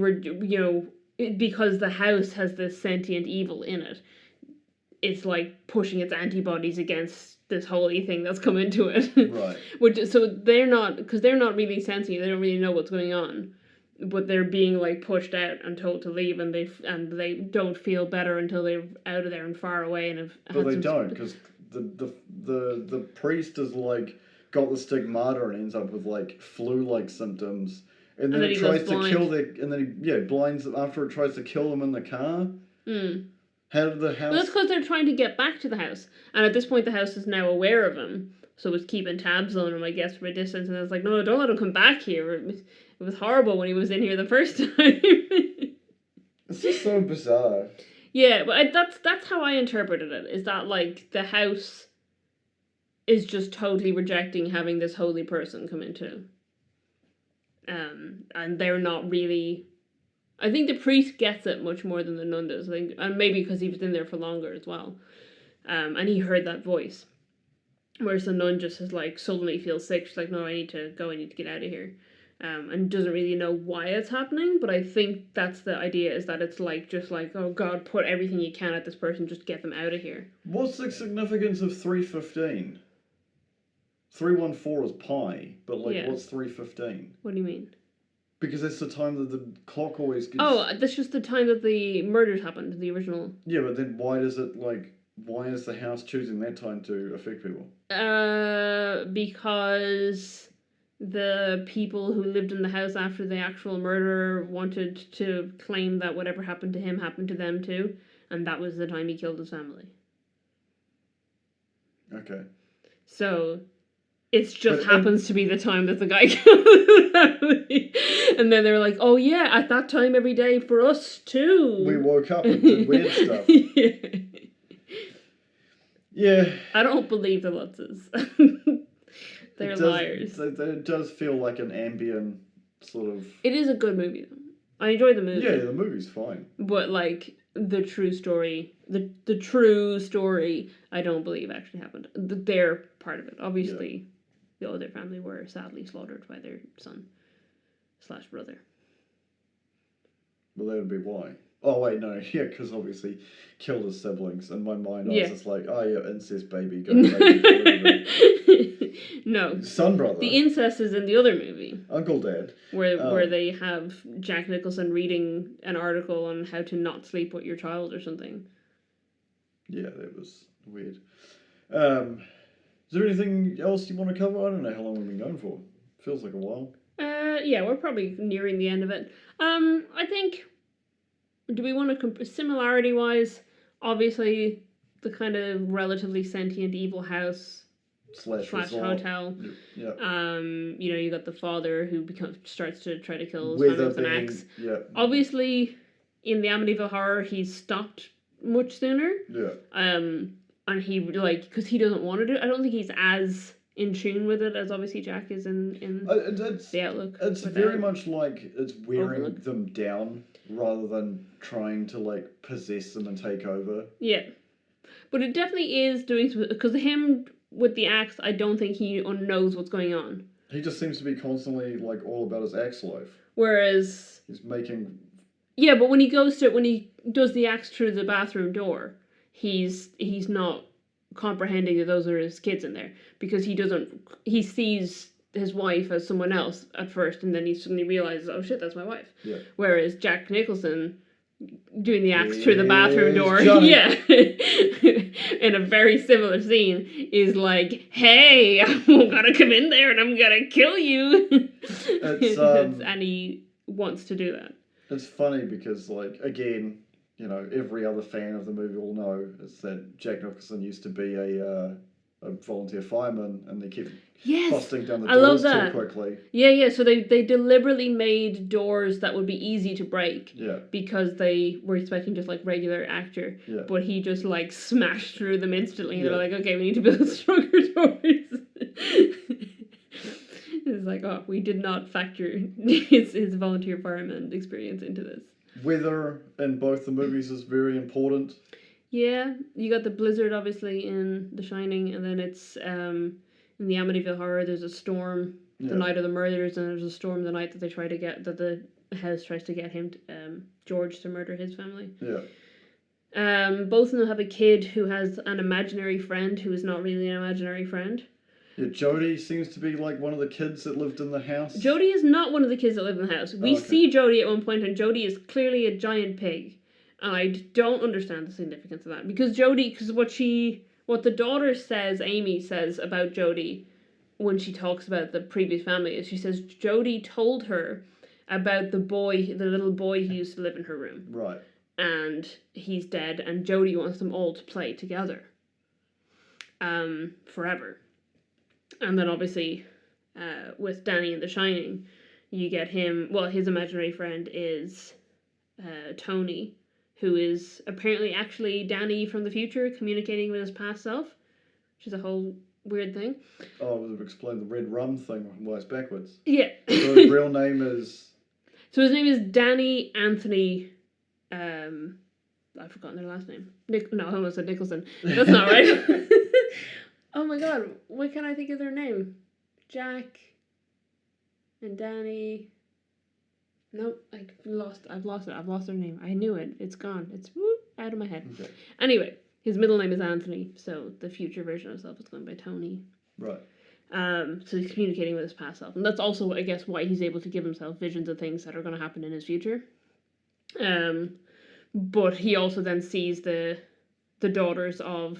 because the house has this sentient evil in it, it's, like, pushing its antibodies against this holy thing that's come into it. Right. So they're not really sensing it, they don't really know what's going on, but they're being, like, pushed out and told to leave, and they don't feel better until they're out of there and far away and have But they don't, because the priest is like got the stigmata and ends up with like flu-like symptoms, and then it tries to kill and then he blinds them after it tries to kill them in the car. How did the house? Well, that's because they're trying to get back to the house, and at this point the house is now aware of him, so it's keeping tabs on him, I guess, from a distance. And it's like, no, don't let him come back here. It was horrible when he was in here the first time. It's just so bizarre. Yeah, but that's how I interpreted it, is that, like, the house is just totally rejecting having this holy person come into. And they're not really... I think the priest gets it much more than the nun does, I think, and maybe because he was in there for longer as well. And he heard that voice. Whereas the nun just is, like, suddenly feels sick. She's like, no, I need to go, I need to get out of here. And doesn't really know why it's happening, but I think that's the idea, is that it's like, just like, oh God, put everything you can at this person, just get them out of here. What's the significance of 3:15? 3:14 is pi, but like, what's 3:15? What do you mean? Because that's the time that the clock always gets... Oh, that's just the time that the murders happened, the original. Yeah, but then why is the house choosing that time to affect people? Because the people who lived in the house after the actual murder wanted to claim that whatever happened to him happened to them too, and that was the time he killed his family. Okay. So, It just But, happens to be the time that the guy killed the family. And then they were like, oh yeah, at that time every day for us too. We woke up and did weird stuff. Yeah. I don't believe the Lutzes. They're liars. It does feel like an ambient sort of... It is a good movie, though. I enjoy the movie. Yeah, the movie's fine. But, like, the true story, the true story, I don't believe actually happened. They're part of it. Obviously, the other family were sadly slaughtered by their son/brother. Well, that would be why. Oh, wait, no. Yeah, because obviously killed his siblings. In my mind, I was just like, oh, yeah, incest baby. Go No. Son brother. The incest is in the other movie. Uncle Dad. Where they have Jack Nicholson reading an article on how to not sleep with your child or something. Yeah, that was weird. Is there anything else you want to cover? I don't know how long we've been going for. Feels like a while. Yeah, we're probably nearing the end of it. I think... Do we want to similarity-wise? Obviously, the kind of relatively sentient evil house slash hotel. Yeah. You know, you got the father who starts to try to kill his family with an axe. Yeah. Obviously, in the Amityville Horror, he's stopped much sooner. Yeah. And he because he doesn't want to do it. I don't think he's as in tune with it as obviously Jack is in the Outlook. It's very much like it's wearing them down rather than trying to like possess them and take over. Yeah, but it definitely is doing, because him with the axe, I don't think he knows what's going on. He just seems to be constantly like all about his axe life. Whereas he's making. Yeah, but when he does the axe through the bathroom door, he's not comprehending that those are his kids in there, because he sees his wife as someone else at first, and then he suddenly realizes, oh shit, that's my wife. Yeah. Whereas Jack Nicholson doing the axe through the bathroom door, in a very similar scene, is like, hey, I'm gonna come in there and I'm gonna kill you. And he wants to do that. It's funny because, like, again, you know, every other fan of the movie will know is that Jack Nicholson used to be a volunteer fireman, and they kept busting down the doors too quickly. Yeah. So they deliberately made doors that would be easy to break. Yeah. Because they were expecting just like regular actor. Yeah. But he just like smashed through them instantly. And they're like, okay, we need to build stronger doors. It's like, oh, we did not factor his volunteer fireman experience into this. Weather in both the movies is very important. Yeah, you got the blizzard obviously in The Shining, and then it's in the Amityville Horror. There's a storm the night of the murders, and there's a storm the night that the house tries to get him, George, to murder his family. Yeah. Both of them have a kid who has an imaginary friend who is not really an imaginary friend. Yeah, Jodie seems to be like one of the kids that lived in the house. Jodie is not one of the kids that live in the house. We see Jodie at one point, and Jodie is clearly a giant pig. And I don't understand the significance of that. Because what the daughter says, Amy says about Jodie when she talks about the previous family, is she says Jodie told her about the little boy who used to live in her room. Right. And he's dead, and Jodie wants them all to play together. Forever. And then obviously, with Danny in The Shining, you get him, his imaginary friend is Tony, who is apparently actually Danny from the future communicating with his past self, which is a whole weird thing. Oh, we've explained the red rum thing why it's backwards. Yeah. So his real name is... So his name is Danny Anthony... I've forgotten their last name. I almost said Nicholson. That's not right. Oh my god, why can't I think of their name? Jack and Danny... Nope, I've lost it. I've lost their name. I knew it. It's gone. It's out of my head. Okay. Anyway, his middle name is Anthony, so the future version of himself is going by Tony. Right. So he's communicating with his past self. And that's also, I guess, why he's able to give himself visions of things that are going to happen in his future. But he also then sees the daughters of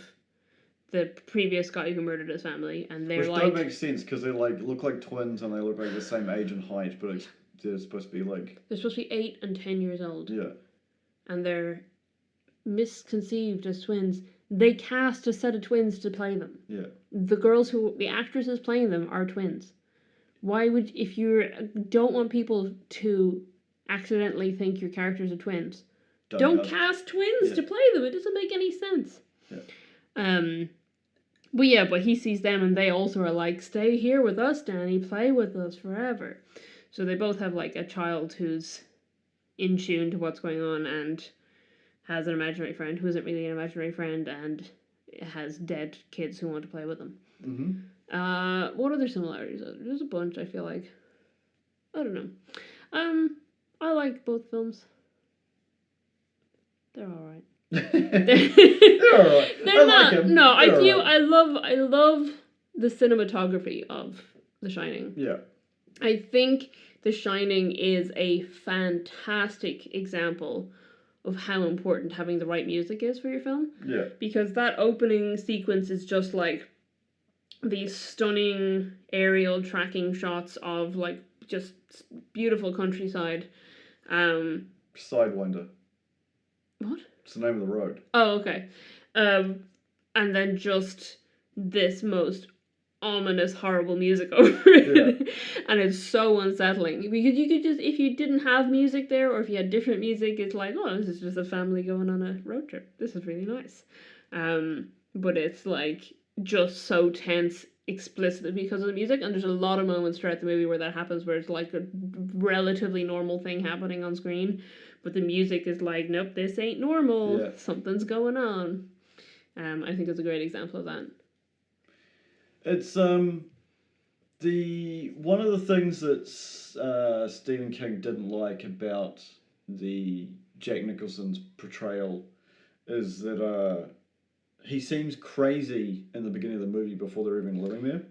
the previous guy who murdered his family, and they're Which don't make sense, because they look like twins, and they look like the same age and height, but they're supposed to be They're supposed to be 8 and 10 years old. Yeah. And they're misconceived as twins. They cast a set of twins to play them. Yeah. The actresses playing them are twins. Why would, if you don't want people to accidentally think your characters are twins, don't cast twins to play them. It doesn't make any sense. Yeah. But he sees them and they also are like, stay here with us, Danny, play with us forever. So they both have like a child who's in tune to what's going on and has an imaginary friend who isn't really an imaginary friend and has dead kids who want to play with them. Mm-hmm. What other similarities are there? There's a bunch, I feel like. I don't know. I like both films. They're alright. They're alright. They're not. Like them. No, I do. Right. I love the cinematography of The Shining. Yeah. I think The Shining is a fantastic example of how important having the right music is for your film. Yeah. Because that opening sequence is just like these stunning aerial tracking shots of like just beautiful countryside. Sidewinder. What? It's the name of the road. Oh, okay. And then just this most ominous, horrible music over it. Yeah. And it's so unsettling. Because you could just, if you didn't have music there, or if you had different music, it's like, oh, this is just a family going on a road trip. This is really nice. But it's like just so tense explicitly because of the music, and there's a lot of moments throughout the movie where that happens, where it's like a relatively normal thing happening on screen, but the music is like, nope, this ain't normal. Yeah. Something's going on. I think it's a great example of that. It's one of the things that Stephen King didn't like about the Jack Nicholson's portrayal is that he seems crazy in the beginning of the movie before they're even living there.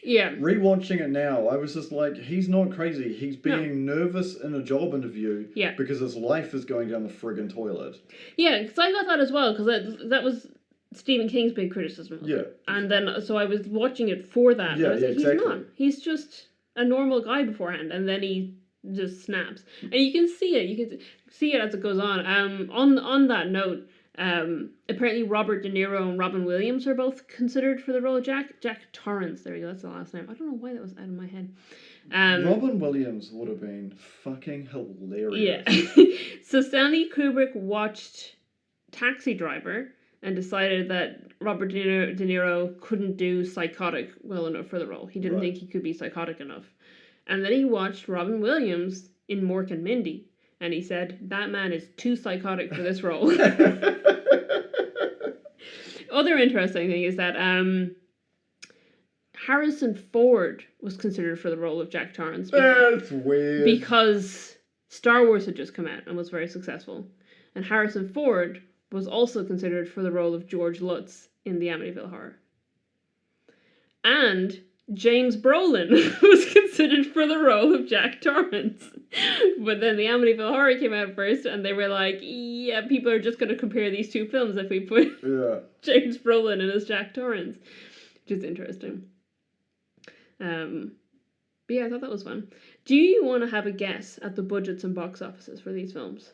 Yeah. Rewatching it now, I was just like, he's not crazy. He's being nervous in a job interview because his life is going down the friggin' toilet. Yeah, because I got that as well, because that was Stephen King's big criticism. Yeah. And then, so I was watching it for that. Yeah, and I was like, exactly. He's not. He's just a normal guy beforehand, and then he just snaps. And you can see it. You can see it as it goes on. On that note, apparently Robert De Niro and Robin Williams are both considered for the role of Jack. Jack Torrance, there we go, that's the last name. I don't know why that was out of my head. Robin Williams would have been fucking hilarious. Yeah. So Stanley Kubrick watched Taxi Driver and decided that Robert De Niro couldn't do psychotic well enough for the role. He didn't think he could be psychotic enough. And then he watched Robin Williams in Mork and Mindy, and he said, that man is too psychotic for this role. Other interesting thing is that Harrison Ford was considered for the role of Jack Torrance. That's weird. Because Star Wars had just come out and was very successful. And Harrison Ford was also considered for the role of George Lutz in the Amityville Horror. And James Brolin was considered for the role of Jack Torrance. But then the Amityville Horror came out first, and they were like, yeah, people are just going to compare these two films if we put James Brolin in as Jack Torrance. Which is interesting. But yeah, I thought that was fun. Do you want to have a guess at the budgets and box offices for these films?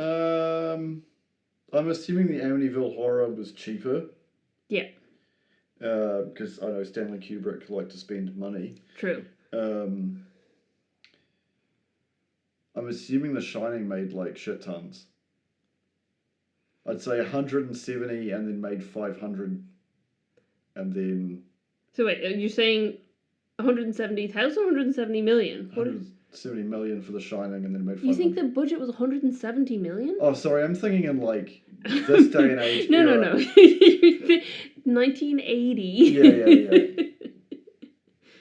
I'm assuming the Amityville Horror was cheaper. Yeah. Because I know Stanley Kubrick liked to spend money. True. I'm assuming The Shining made like shit tons. I'd say 170 and then made 500 and then... So wait, you're saying 170,000 or 170 million? 170 million for The Shining and then made 500. You think the budget was 170 million? Oh, sorry, I'm thinking in like this day and age. No. 1980. Yeah.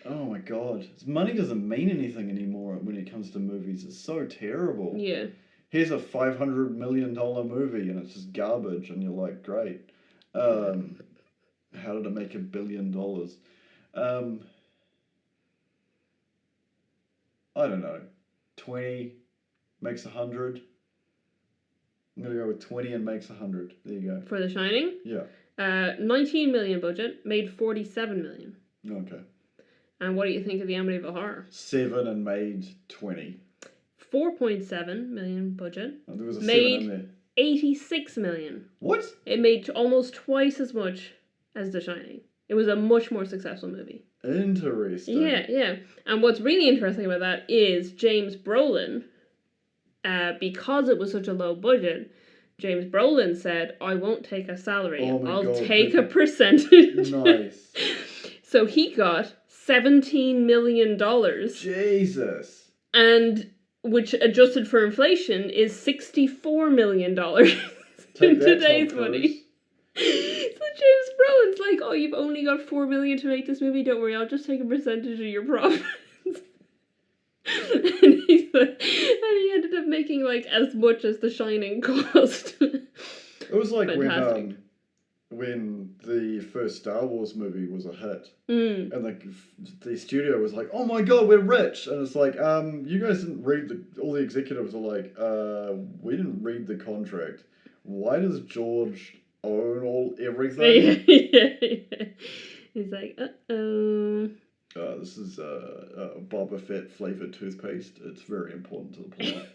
Oh my god. Money doesn't mean anything anymore when it comes to movies. It's so terrible. Yeah. Here's a $500 million movie and it's just garbage and you're like, great. How did it make $1 billion? I don't know. 20 makes 100. I'm going to go with 20 and makes 100. There you go. For The Shining? Yeah. 19 million budget, made 47 million. Okay. And what do you think of the Amityville Horror? 7 and made 20. 4.7 million budget. Oh, there was a made 7 in there. $86 million. What? It made almost twice as much as The Shining. It was a much more successful movie. Interesting. Yeah. And what's really interesting about that is James Brolin, because it was such a low budget, James Brolin said, I won't take a salary. Oh my I'll God, take a percentage. Nice. So he got $17 million. Jesus. And which, adjusted for inflation, is $64 million in today's money. So James Brolin's like, oh, you've only got $4 million to make this movie, don't worry, I'll just take a percentage of your profits. And he ended up making like as much as The Shining cost. It was like Fantastic. when the first Star Wars movie was a hit, Mm. and the studio was like, "Oh my God, we're rich," and it's like, you guys didn't read all the executives are like, we didn't read the contract. Why does George own everything? Yeah. He's like, uh-oh. This is Boba Fett flavored toothpaste. It's very important to the plot.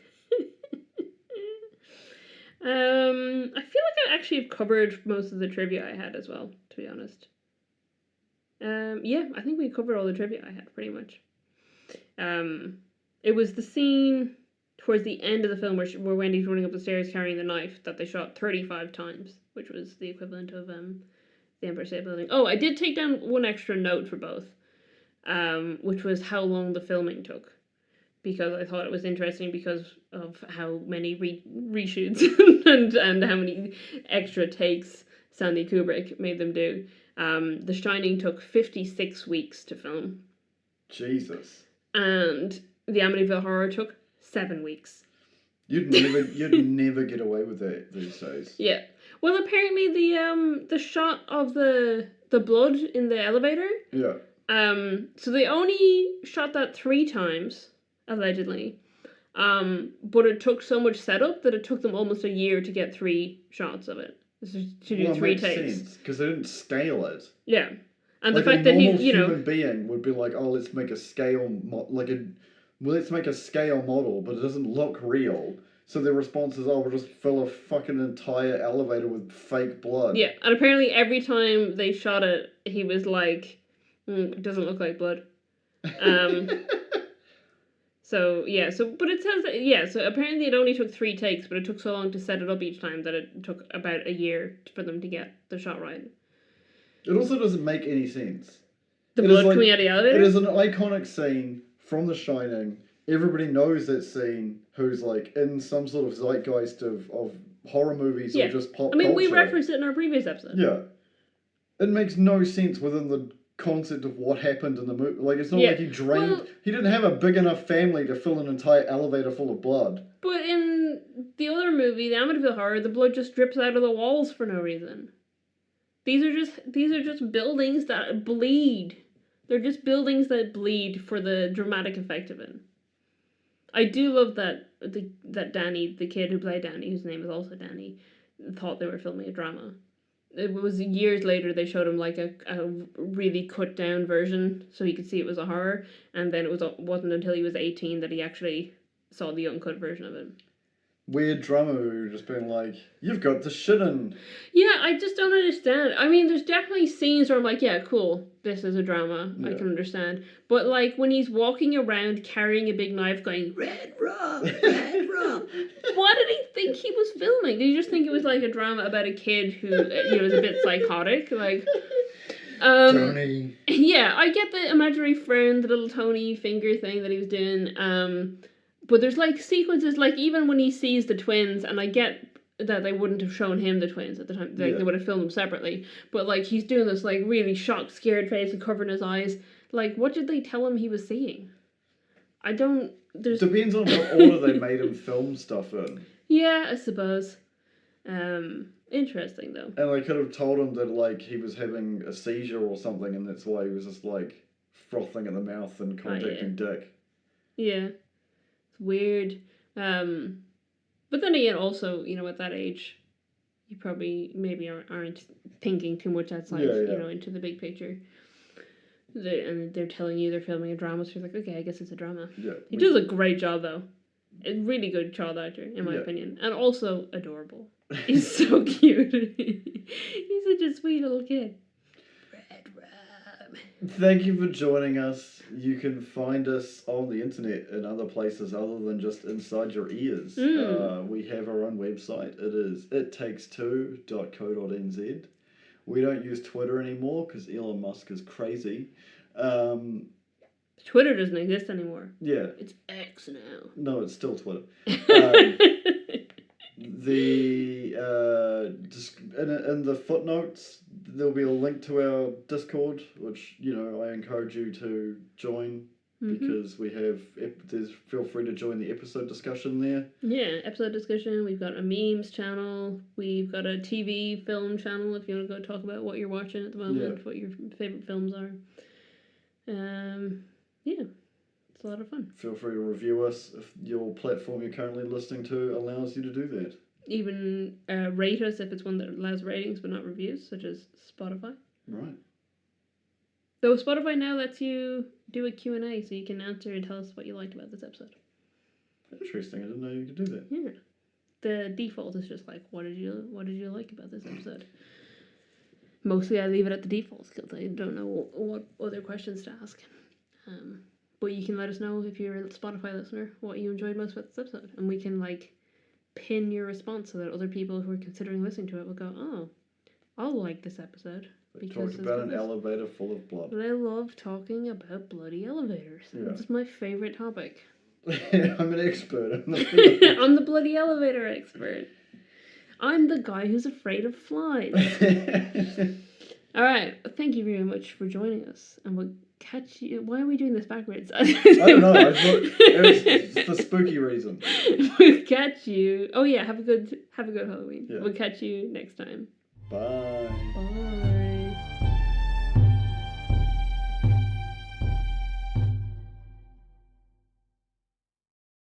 I feel like I actually have covered most of the trivia I had as well, to be honest. Yeah, I think we covered all the trivia I had, pretty much. It was the scene towards the end of the film where Wendy's running up the stairs carrying the knife that they shot 35 times, which was the equivalent of the Empire State Building. Oh, I did take down one extra note for both, which was how long the filming took. Because I thought it was interesting because of how many reshoots and how many extra takes Stanley Kubrick made them do. The Shining took 56 weeks to film. Jesus. And the Amityville Horror took 7 weeks. You'd never get away with that these days. Yeah. Well, apparently the shot of the blood in the elevator. Yeah. So they only shot that 3 times. Allegedly. But it took so much setup that it took them almost a year to get 3 shots of it. To do 3 takes. Because they didn't scale it. Yeah. And like the fact that he, human being would be like, oh, let's make a scale, let's make a scale model, but it doesn't look real. So their response is, oh, we'll just fill a fucking entire elevator with fake blood. Yeah, and apparently every time they shot it, he was like, it doesn't look like blood. So, yeah, but it says that, so apparently it only took 3 takes, but it took so long to set it up each time that it took about a year for them to get the shot right. It also doesn't make any sense. The blood coming out of the elevator? It is an iconic scene from The Shining. Everybody knows that scene who's like in some sort of zeitgeist of horror movies or just pop culture. We referenced it in our previous episode. Yeah. It makes no sense within the concept of what happened in the movie. Like, it's not like he drained... he didn't have a big enough family to fill an entire elevator full of blood. But in the other movie, the Amityville Horror, the blood just drips out of the walls for no reason. These are just buildings that bleed. They're just buildings that bleed for the dramatic effect of it. I do love that Danny, the kid who played Danny, whose name is also Danny, thought they were filming a drama. It was years later they showed him like a really cut down version so he could see it was a horror, and then it wasn't until he was 18 that he actually saw the uncut version of it. Weird drama movie just being like, you've got the shit in. Yeah, I just don't understand. I mean, there's definitely scenes where I'm like, yeah, cool, this is a drama, I can understand. But like when he's walking around carrying a big knife going, red rum, what did he think he was filming? Did he just think it was like a drama about a kid who was a bit psychotic? Like, Tony. Yeah, I get the imaginary friend, the little Tony finger thing that he was doing. But there's like sequences, like even when he sees the twins, and I get that they wouldn't have shown him the twins at the time, they would have filmed them separately. But like he's doing this like really shocked, scared face and covering his eyes. Like, what did they tell him he was seeing? I don't. Depends on what order they made him film stuff in. Yeah, I suppose. Interesting though. And they could have told him that like he was having a seizure or something, and that's why he was just like frothing at the mouth and contacting Dick. Yeah. Weird. But then again, also, at that age, you probably maybe aren't thinking too much outside, into the big picture. And they're telling you they're filming a drama, so you're like, okay, I guess it's a drama. Yeah. He does a great job, though. A really good child actor, in my Yeah. opinion. And also adorable. He's so cute. He's such a sweet little kid. Red Rum. Thank you for joining us. You can find us on the internet and other places other than just inside your ears. We have our own website. It is ittakes2.co.nz. We don't use Twitter anymore because Elon Musk is crazy. Twitter doesn't exist anymore. Yeah. It's X now. No, it's still Twitter. In the footnotes, there'll be a link to our Discord, which, I encourage you to join because we have, feel free to join the episode discussion there. Yeah, episode discussion. We've got a memes channel. We've got a TV film channel if you want to go talk about what you're watching at the moment, what your favourite films are. Yeah, it's a lot of fun. Feel free to review us if your platform you're currently listening to allows you to do that. Even rate us if it's one that allows ratings but not reviews, such as Spotify. Right. Though Spotify now lets you do a Q&A so you can answer and tell us what you liked about this episode. Interesting. I didn't know you could do that. Yeah. The default is just like, what did you like about this episode? Mostly I leave it at the default because I don't know what other questions to ask. But you can let us know if you're a Spotify listener what you enjoyed most about this episode. And we can pin your response so that other people who are considering listening to it will go, oh, I'll like this episode. We talked about an elevator full of blood. I love talking about bloody elevators. Yeah. It's my favourite topic. I'm an expert. I'm the bloody elevator expert. I'm the guy who's afraid of flies. Alright, thank you very much for joining us. And we'll catch you. Why are we doing this backwards? I don't know. I thought it was for spooky reason. We'll catch you. Oh yeah, have a good Halloween. Yeah. We'll catch you next time. Bye. Bye.